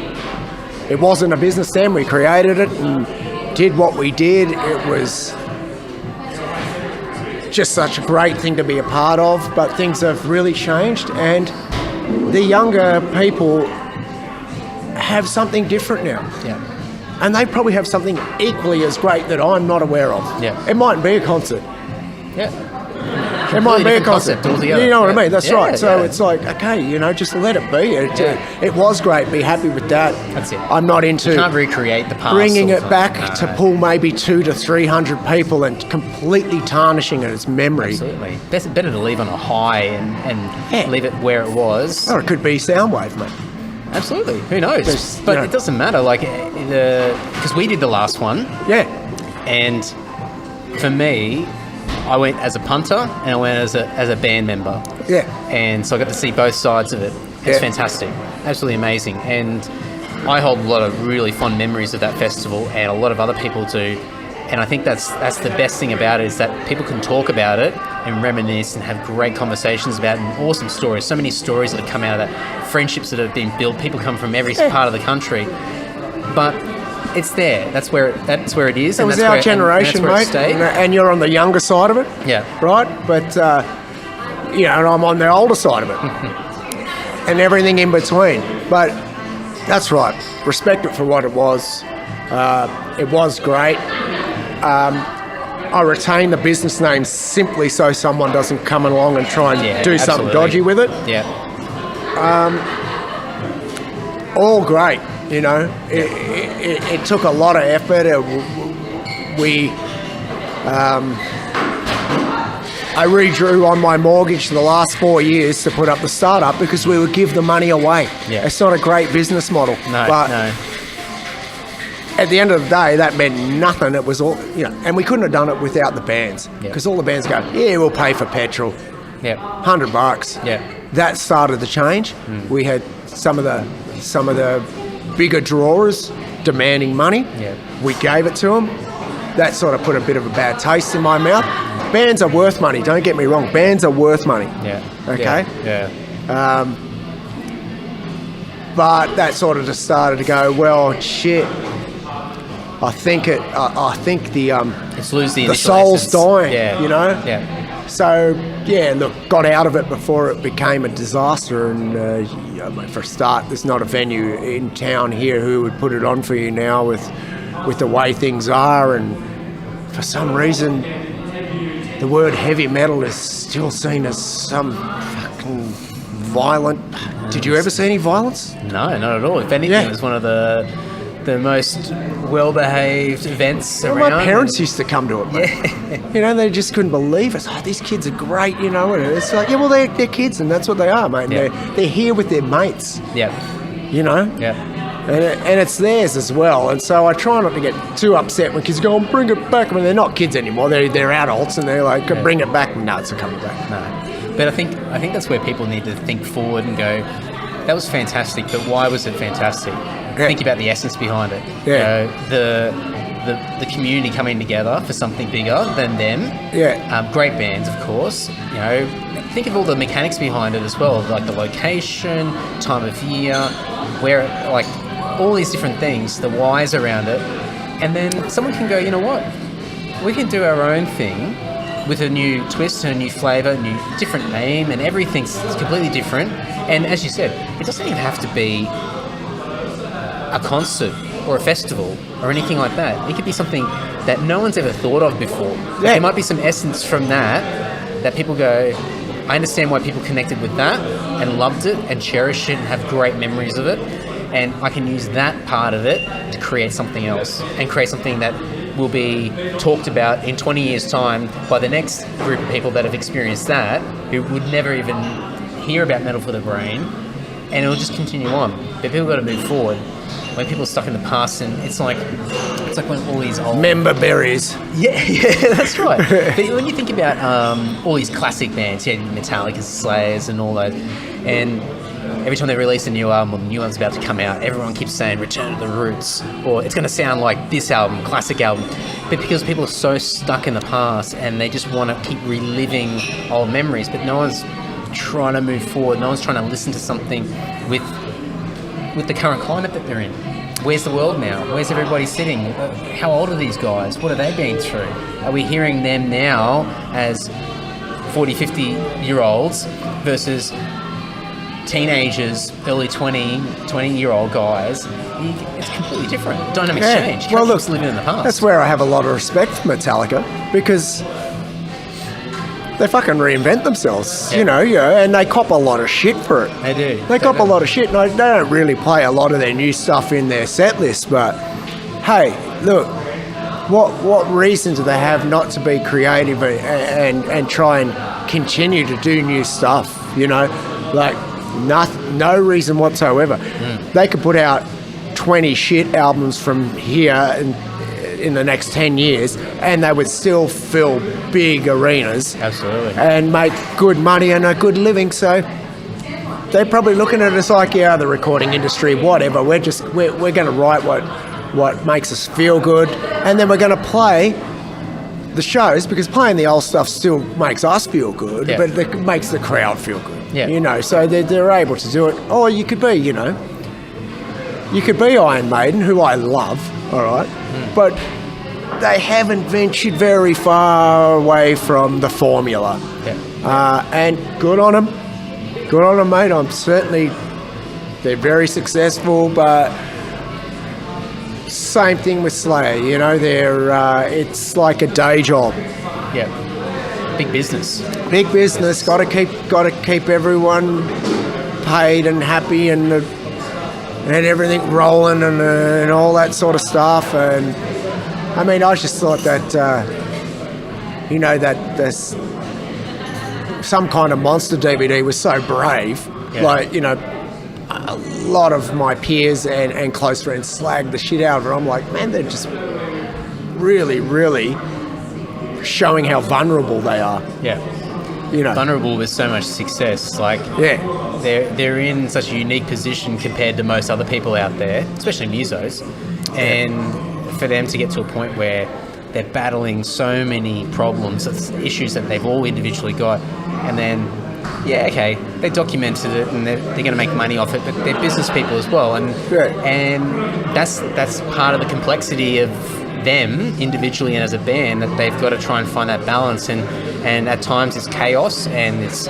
Speaker 2: it wasn't a business then. We created it and did what we did. It was just such a great thing to be a part of, but things have really changed, and the younger people have something different now.
Speaker 3: Yeah.
Speaker 2: And they probably have something equally as great that I'm not aware of.
Speaker 3: Yeah.
Speaker 2: It mightn't be a concert.
Speaker 3: Yeah.
Speaker 2: It might be a
Speaker 3: different
Speaker 2: concert.
Speaker 3: concept altogether.
Speaker 2: You know what I mean? That's
Speaker 3: Yeah,
Speaker 2: right. So
Speaker 3: yeah.
Speaker 2: it's like, okay, just let it be. It was great. Be happy with that.
Speaker 3: That's it.
Speaker 2: I'm not into
Speaker 3: You can't recreate the past.
Speaker 2: bringing
Speaker 3: all
Speaker 2: it
Speaker 3: the
Speaker 2: back
Speaker 3: time.
Speaker 2: to pull maybe 200 to 300 people and completely tarnishing its memory.
Speaker 3: Absolutely. Better to leave on a high and
Speaker 2: Yeah.
Speaker 3: leave it where it was.
Speaker 2: Or it could be Soundwave, mate.
Speaker 3: Absolutely. Who knows?
Speaker 2: There's,
Speaker 3: But
Speaker 2: you know-
Speaker 3: it doesn't matter. Like, because we did the last one,
Speaker 2: Yeah.
Speaker 3: and for me, I went as a punter and I went as a band member.
Speaker 2: Yeah.
Speaker 3: And so I got to see both sides of it. It's
Speaker 2: Yeah.
Speaker 3: fantastic. Absolutely amazing. And I hold a lot of really fond memories of that festival, and a lot of other people do. And I think that's the best thing about it, is that people can talk about it and reminisce and have great conversations about it, and awesome stories. So many stories that have come out of that, friendships that have been built. People come from every part of the country, but it's there. That's where it is.
Speaker 2: It was
Speaker 3: that's
Speaker 2: our
Speaker 3: where,
Speaker 2: generation,
Speaker 3: and that's where
Speaker 2: mate.
Speaker 3: it stayed.
Speaker 2: And you're on the younger side of it.
Speaker 3: Yeah.
Speaker 2: Right? But, and I'm on the older side of it. And everything in between. But that's right. Respect it for what it was. It was great. I retain the business name simply so someone doesn't come along and try and do something
Speaker 3: absolutely.
Speaker 2: dodgy with it.
Speaker 3: Yeah.
Speaker 2: All great, It took a lot of effort. I redrew on my mortgage the last 4 years to put up the startup because we would give the money away.
Speaker 3: Yeah.
Speaker 2: It's not a great business model.
Speaker 3: No.
Speaker 2: But
Speaker 3: no.
Speaker 2: at the end of the day, that meant nothing. It was all, and we couldn't have done it without the bands, because all the bands go, yeah, we'll pay for petrol,
Speaker 3: Yeah.
Speaker 2: $100.
Speaker 3: Yeah.
Speaker 2: That started the change. We had some of the bigger drawers demanding money.
Speaker 3: Yeah.
Speaker 2: We gave it to them. That sort of put a bit of a bad taste in my mouth. Bands are worth money. Don't get me wrong. Bands are worth money.
Speaker 3: Yeah.
Speaker 2: Okay.
Speaker 3: Yeah.
Speaker 2: But that sort of just started to go, well, shit. I think the
Speaker 3: It's lose the
Speaker 2: the
Speaker 3: initial
Speaker 2: soul's
Speaker 3: essence.
Speaker 2: dying.
Speaker 3: Yeah.
Speaker 2: Yeah. So got out of it before it became a disaster. And for a start, there's not a venue in town here who would put it on for you now with the way things are. And for some reason, the word heavy metal is still seen as some fucking violent. Did you ever see any violence?
Speaker 3: No, not at all. If anything, it was one of the most well-behaved events
Speaker 2: Well,
Speaker 3: around.
Speaker 2: my parents used to come to it, mate. They just couldn't believe it. Oh, these kids are great, And it's like, they're kids, and that's what they are, mate.
Speaker 3: Yeah.
Speaker 2: And they're here with their mates,
Speaker 3: Yeah.
Speaker 2: And
Speaker 3: Yeah.
Speaker 2: it's theirs as well. And so I try not to get too upset when kids go, bring it back. I mean, they're not kids anymore. They're adults, and they're like, bring it back. No, it's not coming back.
Speaker 3: No. But I think that's where people need to think forward and go, that was fantastic, but why was it fantastic?
Speaker 2: Yeah.
Speaker 3: Think about the essence behind it.
Speaker 2: Yeah.
Speaker 3: The community coming together for something bigger than them.
Speaker 2: Yeah.
Speaker 3: Great bands, of course. Think of all the mechanics behind it as well, like the location, time of year, where, like, all these different things, the whys around it. And then someone can go, you know what? We can do our own thing with a new twist and a new flavour, new different name, and everything's completely different. And as you said, it doesn't even have to be a concert or a festival or anything like that. It could be something that no one's ever thought of before. There might be some essence from that people go, I understand why people connected with that and loved it and cherished it and have great memories of it. And I can use that part of it to create something else and create something that will be talked about in 20 years' time by the next group of people that have experienced that, who would never even hear about metal for the brain, and it'll just continue on. But people got to move forward. When people are stuck in the past, and it's like when all these old
Speaker 2: member berries.
Speaker 3: Yeah, that's right. But when you think about all these classic bands, Metallica, Slayers, and all those, and every time they release a new album or the new one's about to come out, everyone keeps saying "Return to the Roots," or it's going to sound like this album, classic album. But because people are so stuck in the past and they just want to keep reliving old memories, but no one's trying to move forward. No one's trying to listen to something with the current climate that they're in. Where's the world now? Where's everybody sitting? How old are these guys? What have they been through? Are we hearing them now as 40, 50-year-olds versus teenagers, early 20-year-old guys? It's completely different. Dynamics change.
Speaker 2: Well, look,
Speaker 3: living in the past.
Speaker 2: That's where I have a lot of respect for Metallica, because they fucking reinvent themselves, you know, and they cop a lot of shit for it.
Speaker 3: They do.
Speaker 2: They cop a lot of shit, and they don't really play a lot of their new stuff in their set list, but hey, look, what reason do they have not to be creative and try and continue to do new stuff, you know? Like, no reason whatsoever. They could put out 20 shit albums from here in the next 10 years, and they would still fill big arenas.
Speaker 3: Absolutely.
Speaker 2: And make good money and a good living. So they're probably looking at us like, yeah, the recording industry, whatever. We're going to write what makes us feel good, and then we're going to play the shows, because playing the old stuff still makes us feel good, but it makes the crowd feel good. Yeah. You know, so they're able to do it. Or you could be, you could be Iron Maiden, who I love, all right, but they haven't ventured very far away from the formula. And good on them. Good on them, mate. They're very successful, but same thing with Slayer, you know, it's like a day job.
Speaker 3: Yeah. Big business. Big
Speaker 2: business. Got to keep everyone paid and happy and everything rolling and all that sort of stuff. And I mean, I just thought that that there's some kind of monster DVD was so brave. Like, a lot of my peers and close friends slagged the shit out of her. I'm like, man, they're just really, really showing how vulnerable they are.
Speaker 3: Yeah. Vulnerable with so much success. Like, they're in such a unique position compared to most other people out there, especially musos. And for them to get to a point where they're battling so many problems, issues that they've all individually got, and then they documented it and they're going to make money off it, but they're business people as well, and that's part of the complexity of them individually and as a band, that they've got to try and find that balance, and at times it's chaos and it's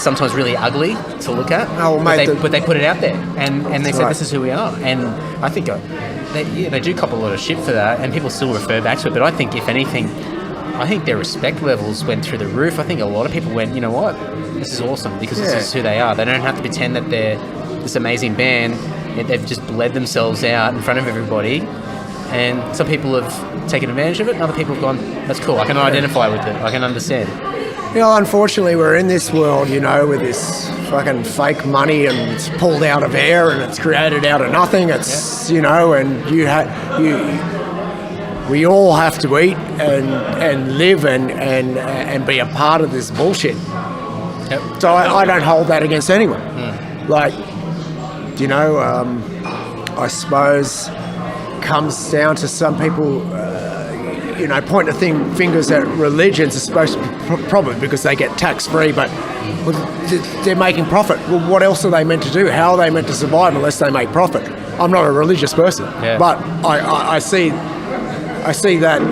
Speaker 3: sometimes really ugly to look at. But they put it out there and they say this is who we are, and I think they do cop a lot of shit for that, and people still refer back to it. But I think, if anything, their respect levels went through the roof. I think a lot of people went, you know what, this is awesome, because this is who they are. They don't have to pretend that they're this amazing band. They've just bled themselves out in front of everybody. And some people have taken advantage of it, and other people have gone, that's cool, I can identify with it, I can understand.
Speaker 2: Unfortunately, we're in this world, with this fucking fake money, and it's pulled out of air and it's created out of nothing. It's, and we all have to eat and live and be a part of this bullshit. Yep. So I don't hold that against anyone. Like, I suppose comes down to some people, pointing fingers at religions, are supposed to be probably because they get tax-free, but they're making profit. Well, what else are they meant to do? How are they meant to survive unless they make profit? I'm not a religious person, but I see that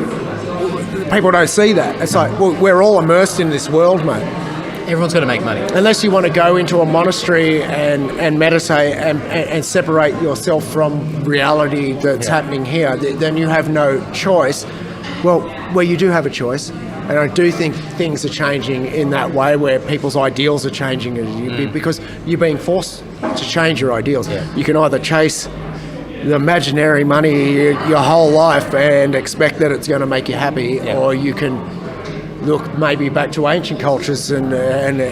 Speaker 2: people don't see that. It's like, well, we're all immersed in this world, mate.
Speaker 3: Everyone's got to make money.
Speaker 2: Unless you want to go into a monastery and meditate and separate yourself from reality that's happening here, then you have no choice. Well, you do have a choice. And I do think things are changing in that way, where people's ideals are changing because you're being forced to change your ideals. You can either chase the imaginary money your whole life and expect that it's going to make you happy, or you can look maybe back to ancient cultures and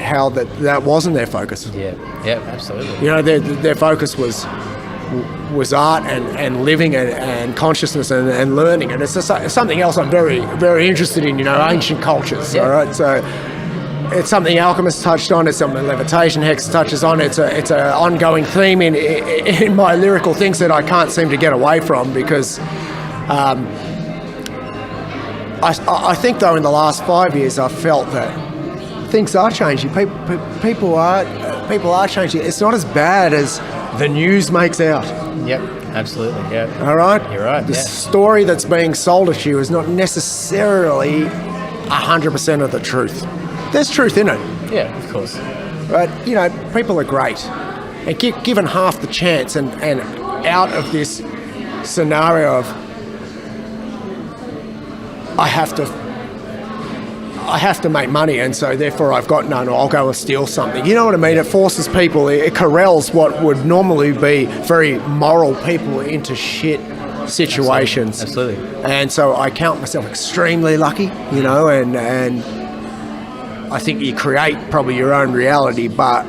Speaker 2: how that wasn't their focus.
Speaker 3: Yeah, absolutely.
Speaker 2: You know, their focus was art and living and consciousness and learning, and it's something else I'm very, very interested in, you know, ancient cultures. All right, so it's something Alchemist touched on, it's something Levitation Hex touches on, it's an ongoing theme in my lyrical things that I can't seem to get away from, because I think, though, in the last 5 years I've felt that things are changing. People are changing. It's not as bad as the news makes out.
Speaker 3: Yep, absolutely. Yeah.
Speaker 2: All right?
Speaker 3: You're right.
Speaker 2: The story that's being sold at you is not necessarily 100% of the truth. There's truth in it.
Speaker 3: Yeah, of course.
Speaker 2: But, you know, people are great. And given half the chance and out of this scenario of I have to make money, and so therefore I've got none, or I'll go and steal something. You know what I mean? It forces people, it corrals what would normally be very moral people into shit situations.
Speaker 3: Absolutely.
Speaker 2: And so I count myself extremely lucky, you know, and I think you create probably your own reality, but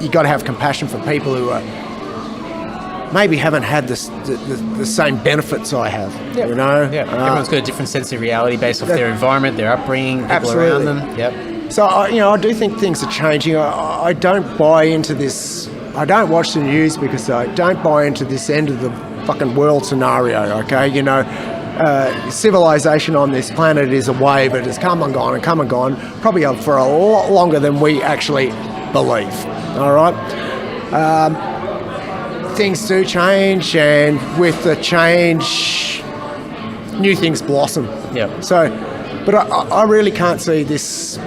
Speaker 2: you got to have compassion for people who are maybe haven't had the same benefits I have, you know?
Speaker 3: Yeah, everyone's got a different sense of reality based off their environment, their upbringing, people around them. Yep.
Speaker 2: So, I do think things are changing. I don't buy into this. I don't watch the news because I don't buy into this end of the fucking world scenario, okay? You know, civilization on this planet is a wave. It has come and gone, probably for a lot longer than we actually believe, all right? Things do change, and with the change, new things blossom.
Speaker 3: Yeah.
Speaker 2: So, but I really can't see this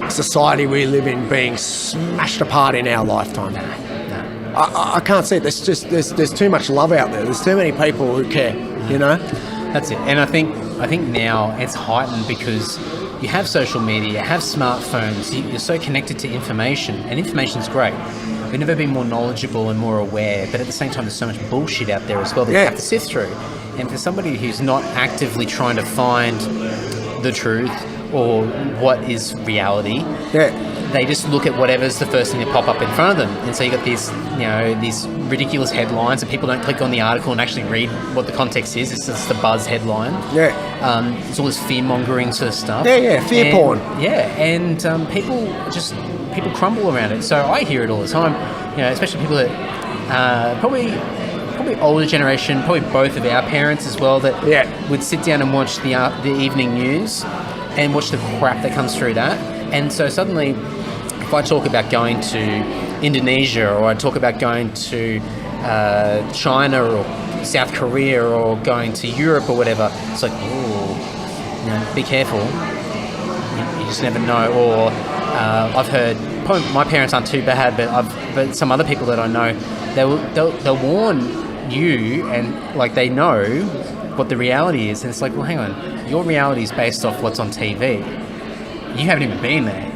Speaker 2: society we live in being smashed apart in our lifetime.
Speaker 3: No.
Speaker 2: I can't see it. There's too much love out there. There's too many people who care. You know.
Speaker 3: That's it. And I think now it's heightened because you have social media, you have smartphones, you're so connected to information, and information's great. We've never been more knowledgeable and more aware, but at the same time, there's so much bullshit out there as well that you have to sift through. And for somebody who's not actively trying to find the truth or what is reality, they just look at whatever's the first thing to pop up in front of them. And so you got these, these ridiculous headlines, and people don't click on the article and actually read what the context is. It's just the buzz headline. It's all this fear-mongering sort of stuff.
Speaker 2: Fear porn.
Speaker 3: And people crumble around it. So I hear it all the time, especially people that probably older generation, probably both of our parents as well, that would sit down and watch the evening news and watch the crap that comes through that. And so suddenly, if I talk about going to Indonesia, or I talk about going to China or South Korea, or going to Europe or whatever, it's like, be careful. You just never know. Or I've heard, probably my parents aren't too bad, but some other people that I know, they'll warn you, and like they know what the reality is, and it's like, well, hang on, your reality is based off what's on TV. You haven't even been there.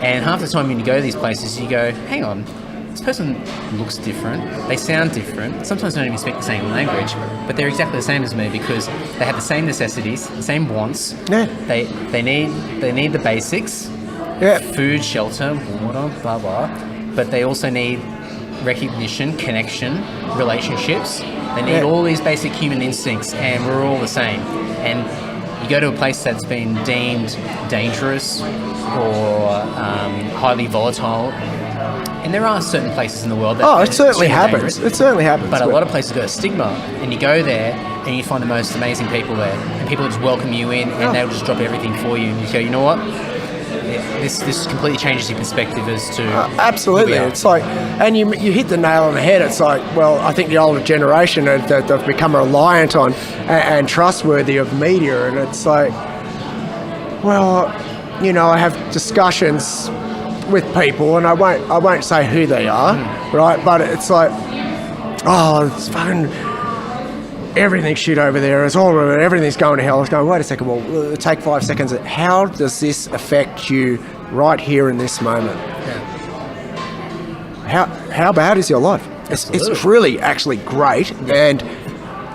Speaker 3: And half the time when you go to these places, you go, hang on, this person looks different, they sound different, sometimes they don't even speak the same language, but they're exactly the same as me because they have the same necessities, the same wants. They need the basics, food, shelter, water, blah, blah, but they also need recognition, connection, relationships. They need all these basic human instincts, and we're all the same. And you go to a place that's been deemed dangerous or highly volatile, and there are certain places in the world that
Speaker 2: it certainly happens. It certainly happens.
Speaker 3: But a lot of places got a stigma, and you go there and you find the most amazing people there, and people just welcome you in, and they'll just drop everything for you, and you go, you know what? This completely changes your perspective as to
Speaker 2: absolutely. It's like, and you hit the nail on the head. It's like, well, I think the older generation that they've become reliant on and trustworthy of media, and it's like, well, I have discussions with people, and I won't say who they are, right? But it's like, it's fucking everything's shit over there. It's all everything's going to hell. It's going, wait a second. Well, take 5 seconds. How does this affect you right here in this moment? How bad is your life? It's really actually great, and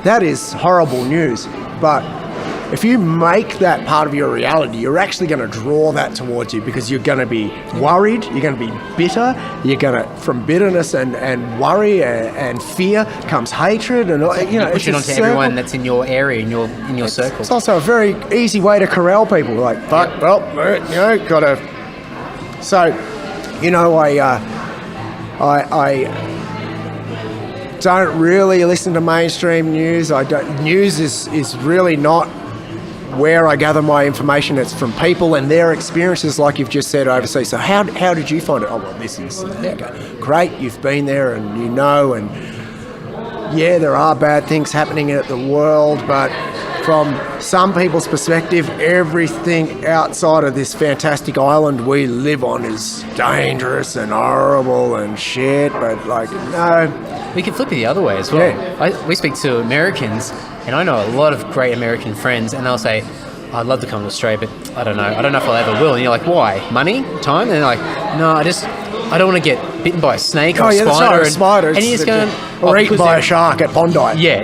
Speaker 2: that is horrible news. But if you make that part of your reality, you're actually going to draw that towards you, because you're going to be worried, you're going to be bitter, from bitterness and worry and fear comes hatred, and
Speaker 3: push it onto everyone that's in your area, in your circle.
Speaker 2: It's also a very easy way to corral people. Like, fuck, well, gotta. So, I don't really listen to mainstream news. News is really not where I gather my information. It's from people and their experiences, like you've just said, overseas. So how did you find it? Oh, well, this is great. You've been there and and yeah, there are bad things happening in the world, but from some people's perspective, everything outside of this fantastic island we live on is dangerous and horrible and shit. But no,
Speaker 3: we can flip it the other way as well.
Speaker 2: Yeah.
Speaker 3: We speak to Americans, and I know a lot of great American friends, and they'll say, I'd love to come to Australia, but I don't know if I'll ever will. And you're like, why? Money? Time? And they're like, no, I don't want to get bitten by a snake or a spider.
Speaker 2: That's right,
Speaker 3: and you're just going...
Speaker 2: Or eaten by a shark at Bondi.
Speaker 3: Yeah.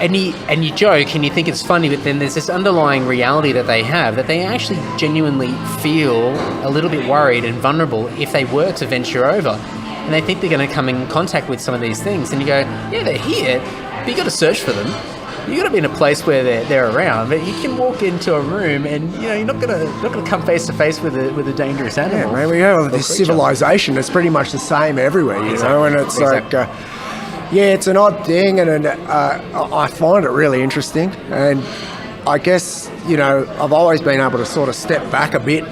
Speaker 3: And you joke and you think it's funny, but then there's this underlying reality that they have, that they actually genuinely feel a little bit worried and vulnerable if they were to venture over. And they think they're going to come in contact with some of these things. And you go, yeah, they're here, but you got to search for them. You got to be in a place where they're around, but you can walk into a room and you're not gonna come face to face with a dangerous animal.
Speaker 2: Yeah, man, we have this civilization. It's pretty much the same everywhere, and it's like, it's an odd thing, and I find it really interesting. And I guess I've always been able to sort of step back a bit,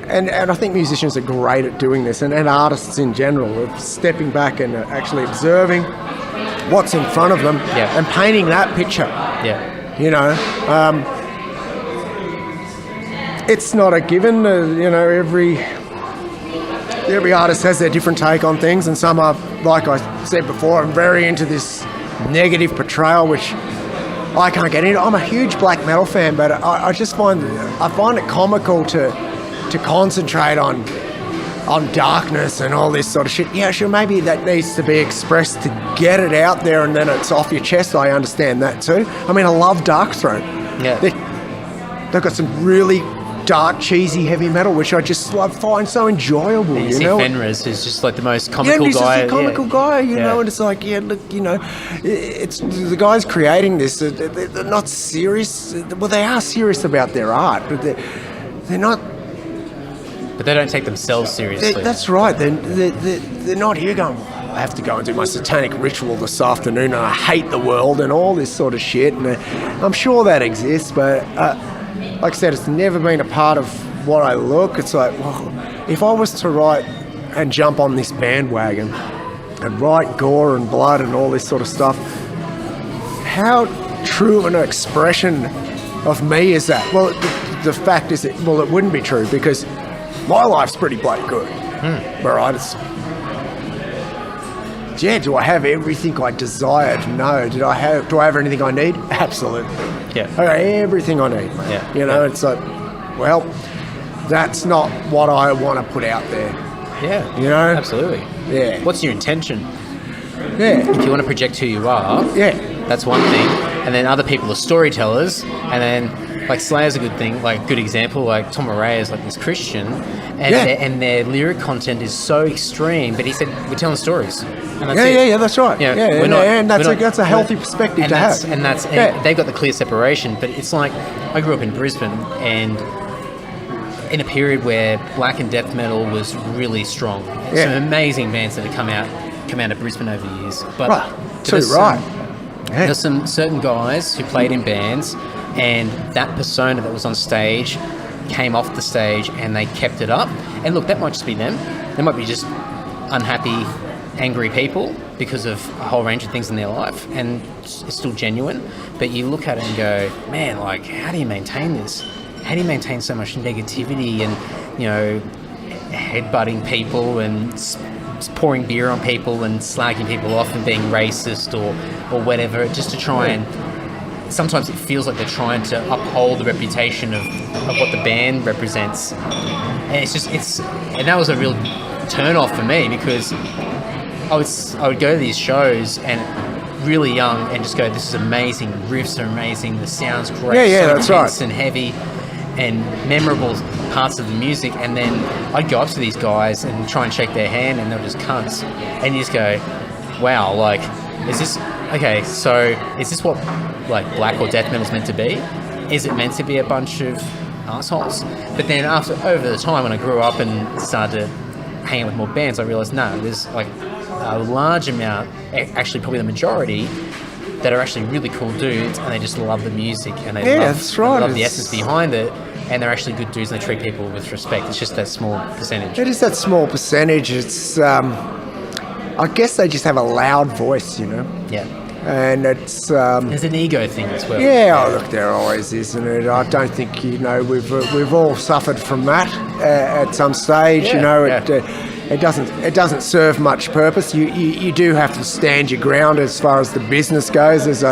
Speaker 2: and I think musicians are great at doing this, and artists in general, of stepping back and actually observing what's in front of them and painting that picture. It's not a given. Every artist has their different take on things, and some are, like I said before, I'm very into this negative portrayal, which I can't get into. I'm a huge black metal fan, but I just find it comical to concentrate on darkness and all this sort of shit. Yeah, sure, maybe that needs to be expressed to get it out there, and then it's off your chest. I understand that too. I mean, I love Darkthrone.
Speaker 3: Yeah.
Speaker 2: They've got some really dark, cheesy heavy metal, which I just find so enjoyable.
Speaker 3: And you see Fenris is just like the most comical
Speaker 2: he's
Speaker 3: guy.
Speaker 2: Just a comical guy, and it's like, look, it's the guys creating this. They're not serious. Well, they are serious about their art, but they're not.
Speaker 3: But they don't take themselves seriously.
Speaker 2: That's right. They're not here going, I have to go and do my satanic ritual this afternoon, and I hate the world and all this sort of shit. And I'm sure that exists, but like I said, it's never been a part of what I look. It's like, well, if I was to write and jump on this bandwagon and write gore and blood and all this sort of stuff, how true an expression of me is that? Well, the fact is, it wouldn't be true, because my life's pretty bloody good. All right, do I have everything I desired? No. Do I have anything I need? Absolutely.
Speaker 3: Yeah.
Speaker 2: I got everything I need.
Speaker 3: Yeah.
Speaker 2: It's like, well, that's not what I want to put out there.
Speaker 3: Yeah. Absolutely.
Speaker 2: Yeah.
Speaker 3: What's your intention?
Speaker 2: Yeah.
Speaker 3: If you want to project who you are, that's one thing. And then other people are storytellers, and then like Slayer's a good example. Like Tom Araya is like this Christian, and their lyric content is so extreme. But he said, we're telling stories. And that's it.
Speaker 2: That's right. And that's a healthy perspective to have.
Speaker 3: And they've got the clear separation. But it's like, I grew up in Brisbane, and in a period where black and death metal was really strong. Some amazing bands that have come out of Brisbane over the years. But there's some certain guys who played in bands, and that persona that was on stage came off the stage, and they kept it up. And look, that might just be them. They might be just unhappy, angry people because of a whole range of things in their life, and it's still genuine. But you look at it and go, man, like, how do you maintain this? How do you maintain so much negativity and, headbutting people and pouring beer on people and slagging people off and being racist or whatever, just to try and... Sometimes it feels like they're trying to uphold the reputation of what the band represents. And and that was a real turn off for me, because I would go to these shows, and really young and just go, this is amazing, riffs are amazing, the sound's great,
Speaker 2: that's right,
Speaker 3: and heavy and memorable parts of the music, and then I'd go up to these guys and try and shake their hand and they're just cunts, and you just go, wow, like, is this what like black or death metal's meant to be? Is it meant to be a bunch of assholes? But then over the time when I grew up and started to hang out with more bands, I realized no, there's like a large amount, actually probably the majority, that are actually really cool dudes, and they just love the music, and they love the essence behind it, and they're actually good dudes and they treat people with respect. It's just that small percentage.
Speaker 2: It is that small percentage. It's I guess they just have a loud voice, you know.
Speaker 3: Yeah.
Speaker 2: And it's
Speaker 3: there's an ego thing as well.
Speaker 2: Yeah, oh, look, there always is, isn't it? I don't think, you know, we've all suffered from that at some stage.
Speaker 3: Yeah,
Speaker 2: you know,
Speaker 3: yeah.
Speaker 2: It doesn't serve much purpose. You do have to stand your ground as far as the business goes. There's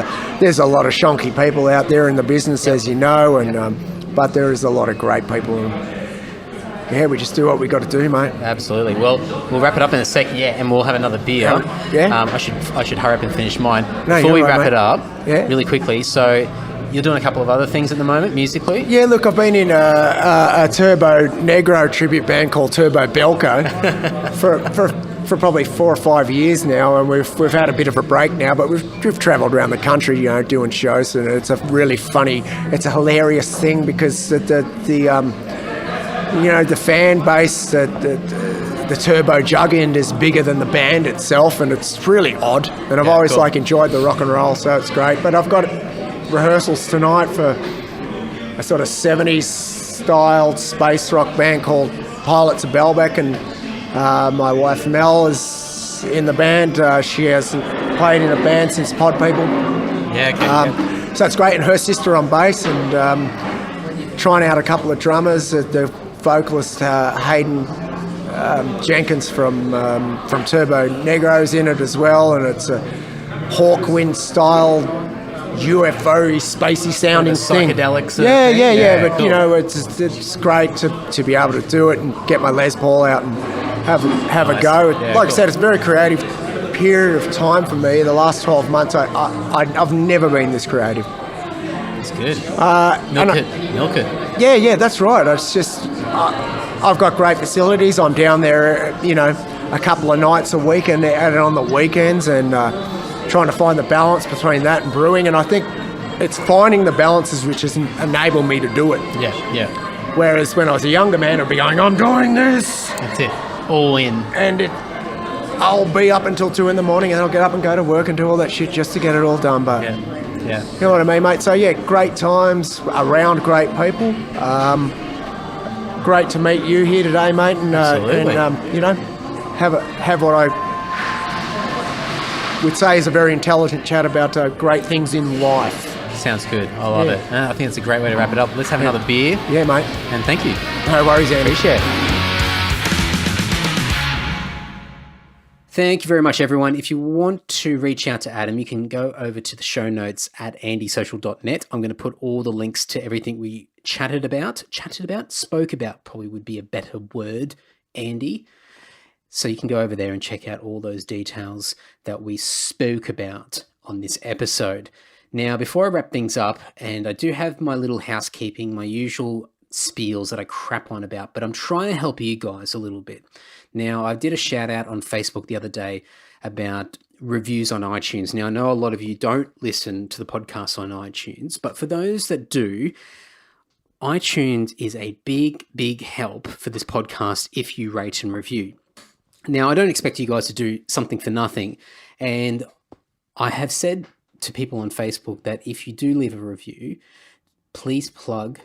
Speaker 2: a lot of shonky people out there in the business, as you know, and but there is a lot of great people. Yeah, we just do what we got to do, mate.
Speaker 3: Absolutely. Well, we'll wrap it up in a second, and we'll have another beer.
Speaker 2: Yeah.
Speaker 3: I should hurry up and finish mine.
Speaker 2: No,
Speaker 3: Before we wrap
Speaker 2: mate.
Speaker 3: it up, really quickly, so you're doing a couple of other things at the moment, musically?
Speaker 2: Yeah, look, I've been in a Turbo Negro tribute band called Turbo Belko for probably 4 or 5 years now, and we've had a bit of a break now, but we've travelled around the country, you know, doing shows, and it's a really funny, it's a hilarious thing because you know, the fan base, the Turbo Jug End is bigger than the band itself, and it's really odd. And I've always enjoyed the rock and roll, so it's great. But I've got rehearsals tonight for a sort of 70s styled space rock band called Pilots of Baalbek, and my wife Mel is in the band. She hasn't played in a band since Pod People.
Speaker 3: Yeah, okay.
Speaker 2: So it's great, and her sister on bass, and trying out a couple of drummers. The vocalist Hayden Jenkins from Turbo Negro's in it as well, and it's a Hawkwind style UFO spacey sounding thing.
Speaker 3: Psychedelics.
Speaker 2: Yeah. But
Speaker 3: cool.
Speaker 2: you know, it's great to be able to do it and get my Les Paul out and have a go. I said, it's a very creative period of time for me. The last 12 months, I've never been this creative.
Speaker 3: It's good. Milk it.
Speaker 2: Yeah, that's right. It's just I've got great facilities. I'm down there, you know, a couple of nights a week and on the weekends, and trying to find the balance between that and brewing. And I think it's finding the balances which has enabled me to do it.
Speaker 3: Yeah.
Speaker 2: Whereas when I was a younger man, I'd be going, I'm doing this.
Speaker 3: That's it. All in.
Speaker 2: And I'll be up until 2 a.m, and I'll get up and go to work and do all that shit just to get it all done. But
Speaker 3: Yeah.
Speaker 2: you know what I mean, mate? So yeah, great times around great people. Great to meet you here today, mate, and you know, have what I would say is a very intelligent chat about great things in life.
Speaker 3: Sounds good. I love it. I think it's a great way to wrap it up. Let's have another beer.
Speaker 2: Yeah, mate.
Speaker 3: And thank you.
Speaker 2: No worries, Andy.
Speaker 3: Appreciate it.
Speaker 1: Thank you very much, everyone. If you want to reach out to Adam, you can go over to the show notes at andysocial.net. I'm going to put all the links to everything we spoke about probably would be a better word, Andy. So you can go over there and check out all those details that we spoke about on this episode. Now, before I wrap things up, and I do have my little housekeeping, my usual spiels that I crap on about, but I'm trying to help you guys a little bit. Now, I did a shout out on Facebook the other day about reviews on iTunes. Now, I know a lot of you don't listen to the podcast on iTunes, but for those that do, iTunes is a big, big help for this podcast if you rate and review. Now, I don't expect you guys to do something for nothing, and I have said to people on Facebook that if you do leave a review, please plug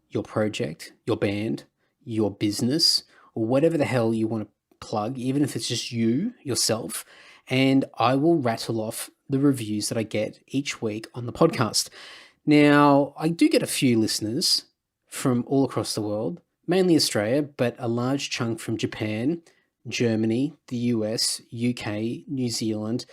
Speaker 1: your project, your band, your business, or whatever the hell you want to plug, even if it's just yourself, and I will rattle off the reviews that I get each week on the podcast. Now, I do get a few listeners from all across the world, mainly Australia, but a large chunk from Japan, Germany, the US, UK, New Zealand,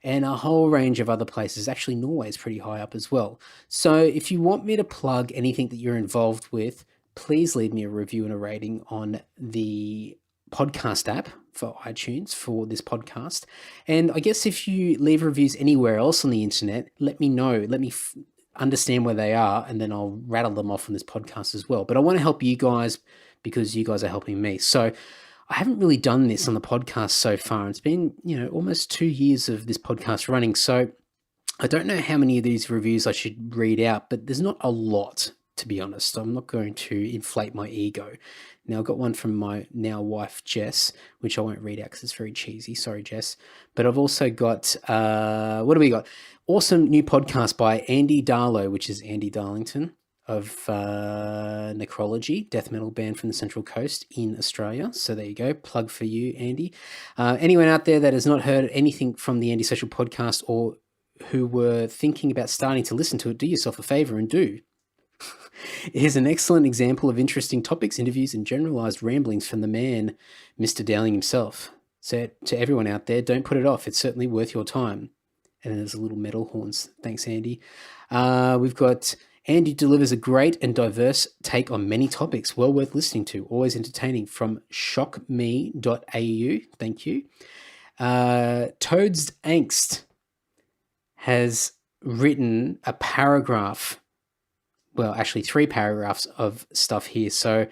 Speaker 1: and a whole range of other places. Actually, Norway is pretty high up as well. So if you want me to plug anything that you're involved with, please leave me a review and a rating on the podcast app for iTunes for this podcast. And I guess if you leave reviews anywhere else on the internet, let me know. Let me understand where they are, and then I'll rattle them off on this podcast as well. But I want to help you guys because you guys are helping me. So I haven't really done this on the podcast so far. It's been, almost 2 years of this podcast running. So I don't know how many of these reviews I should read out, but there's not a lot, to be honest. I'm not going to inflate my ego. Now, I've got one from my now wife, Jess, which I won't read out because it's very cheesy. Sorry, Jess. But I've also got, what do we got? Awesome new podcast by Andy Darlow, which is Andy Darlington of Necrology, death metal band from the Central Coast in Australia. So there you go. Plug for you, Andy. Anyone out there that has not heard anything from the Andy Social podcast or who were thinking about starting to listen to it, do yourself a favor and do. Here's an excellent example of interesting topics, interviews, and generalized ramblings from the man, Mr. Dowling himself. So to everyone out there, don't put it off. It's certainly worth your time. And then there's a little metal horns. Thanks, Andy. We've got Andy delivers a great and diverse take on many topics, well worth listening to, always entertaining, from shockme.au. Thank you. Toad's Angst has written a paragraph, well, actually 3 paragraphs of stuff here. So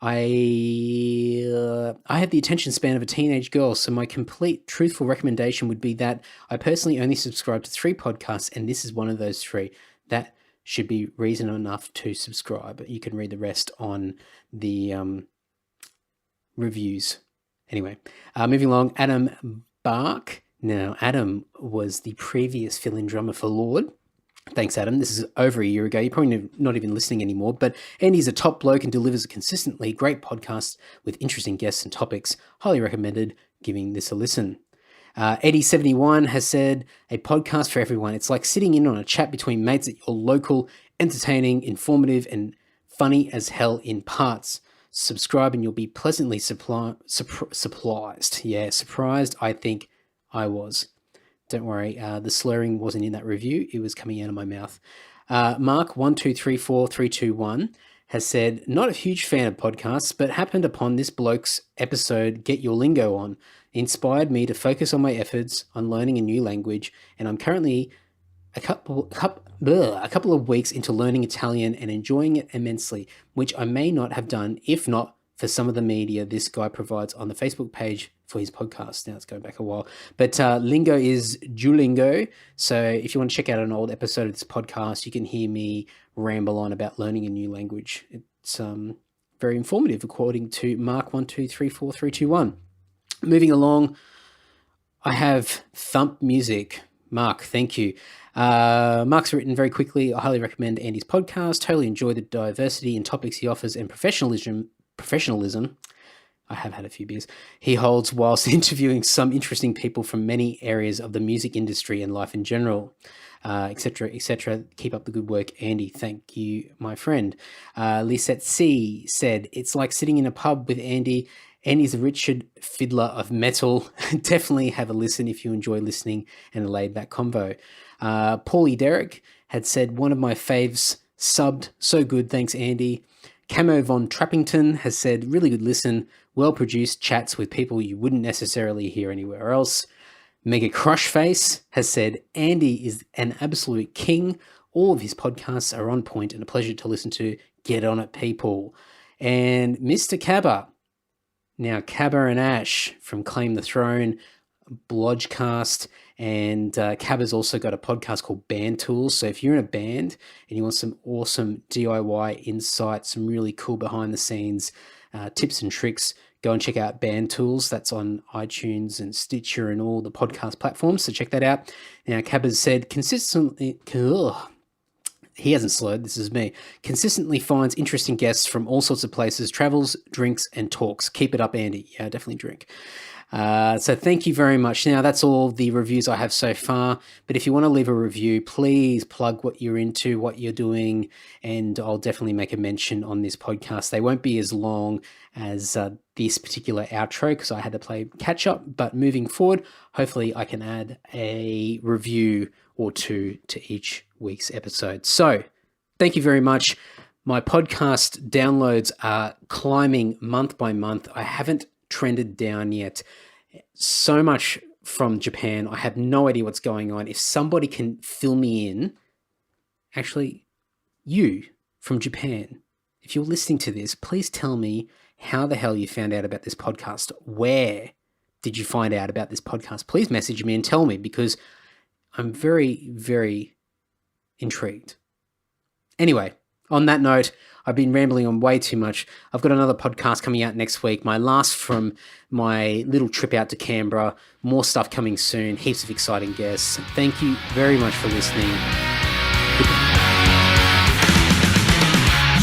Speaker 1: I have the attention span of a teenage girl, so my complete truthful recommendation would be that I personally only subscribe to 3 podcasts, and this is one of those 3. That should be reason enough to subscribe. You can read the rest on the reviews. Anyway, moving along, Adam Bark. Now, Adam was the previous fill-in drummer for Lord. Thanks, Adam. This is over a year ago. You're probably not even listening anymore, but Andy's a top bloke and delivers a consistently great podcast with interesting guests and topics. Highly recommended giving this a listen. Eddie71 has said, a podcast for everyone. It's like sitting in on a chat between mates at your local, entertaining, informative, and funny as hell in parts. Subscribe and you'll be pleasantly surprised. Yeah, surprised, I think I was. Don't worry, the slurring wasn't in that review. It was coming out of my mouth. Mark1234321 has said, not a huge fan of podcasts, but happened upon this bloke's episode, Get Your Lingo On. Inspired me to focus on my efforts on learning a new language, and I'm currently a couple of weeks into learning Italian and enjoying it immensely, which I may not have done if not for some of the media this guy provides on the Facebook page for his podcast. Now it's going back a while, but lingo is Duolingo. So if you want to check out an old episode of this podcast, you can hear me ramble on about learning a new language. It's very informative, according to Mark1234321. Moving along, I have Thump Music. Mark, thank you. Mark's written very quickly. I highly recommend Andy's podcast. Totally enjoy the diversity in topics he offers and professionalism. I have had a few beers. He holds whilst interviewing some interesting people from many areas of the music industry and life in general, etc., etc. Keep up the good work, Andy. Thank you, my friend. Lisette C said, it's like sitting in a pub with Andy. Andy's the Richard Fiddler of metal. Definitely have a listen if you enjoy listening and a laid-back convo. Paulie Derrick had said, one of my faves subbed. So good, thanks, Andy. Camo Von Trappington has said, really good listen, well-produced chats with people you wouldn't necessarily hear anywhere else. Mega Crushface has said, Andy is an absolute king. All of his podcasts are on point and a pleasure to listen to. Get on it, people. And Mr. Cabba. Now, Cabba and Ash from Claim the Throne, Blodgecast, and Cabba's also got a podcast called Band Tools. So if you're in a band and you want some awesome DIY insight, some really cool behind-the-scenes tips and tricks, go and check out Band Tools. That's on iTunes and Stitcher and all the podcast platforms, so check that out. Now, Cabba's said, consistently... He hasn't slurred, this is me. Consistently finds interesting guests from all sorts of places, travels, drinks, and talks. Keep it up, Andy. Yeah, definitely drink. So thank you very much. Now, that's all the reviews I have so far. But if you want to leave a review, please plug what you're into, what you're doing, and I'll definitely make a mention on this podcast. They won't be as long as this particular outro because I had to play catch up. But moving forward, hopefully I can add a review or two to each week's episode. So thank you very much. My podcast downloads are climbing month by month. I haven't trended down yet. So much from Japan. I have no idea what's going on. If somebody can fill me in, actually, you from Japan, if you're listening to this, please tell me how the hell you found out about this podcast. Where did you find out about this podcast? Please message me and tell me, because I'm very, very intrigued. Anyway, on that note, I've been rambling on way too much. I've got another podcast coming out next week, my last from my little trip out to Canberra. More stuff coming soon, heaps of exciting guests. Thank you very much for listening. Goodbye.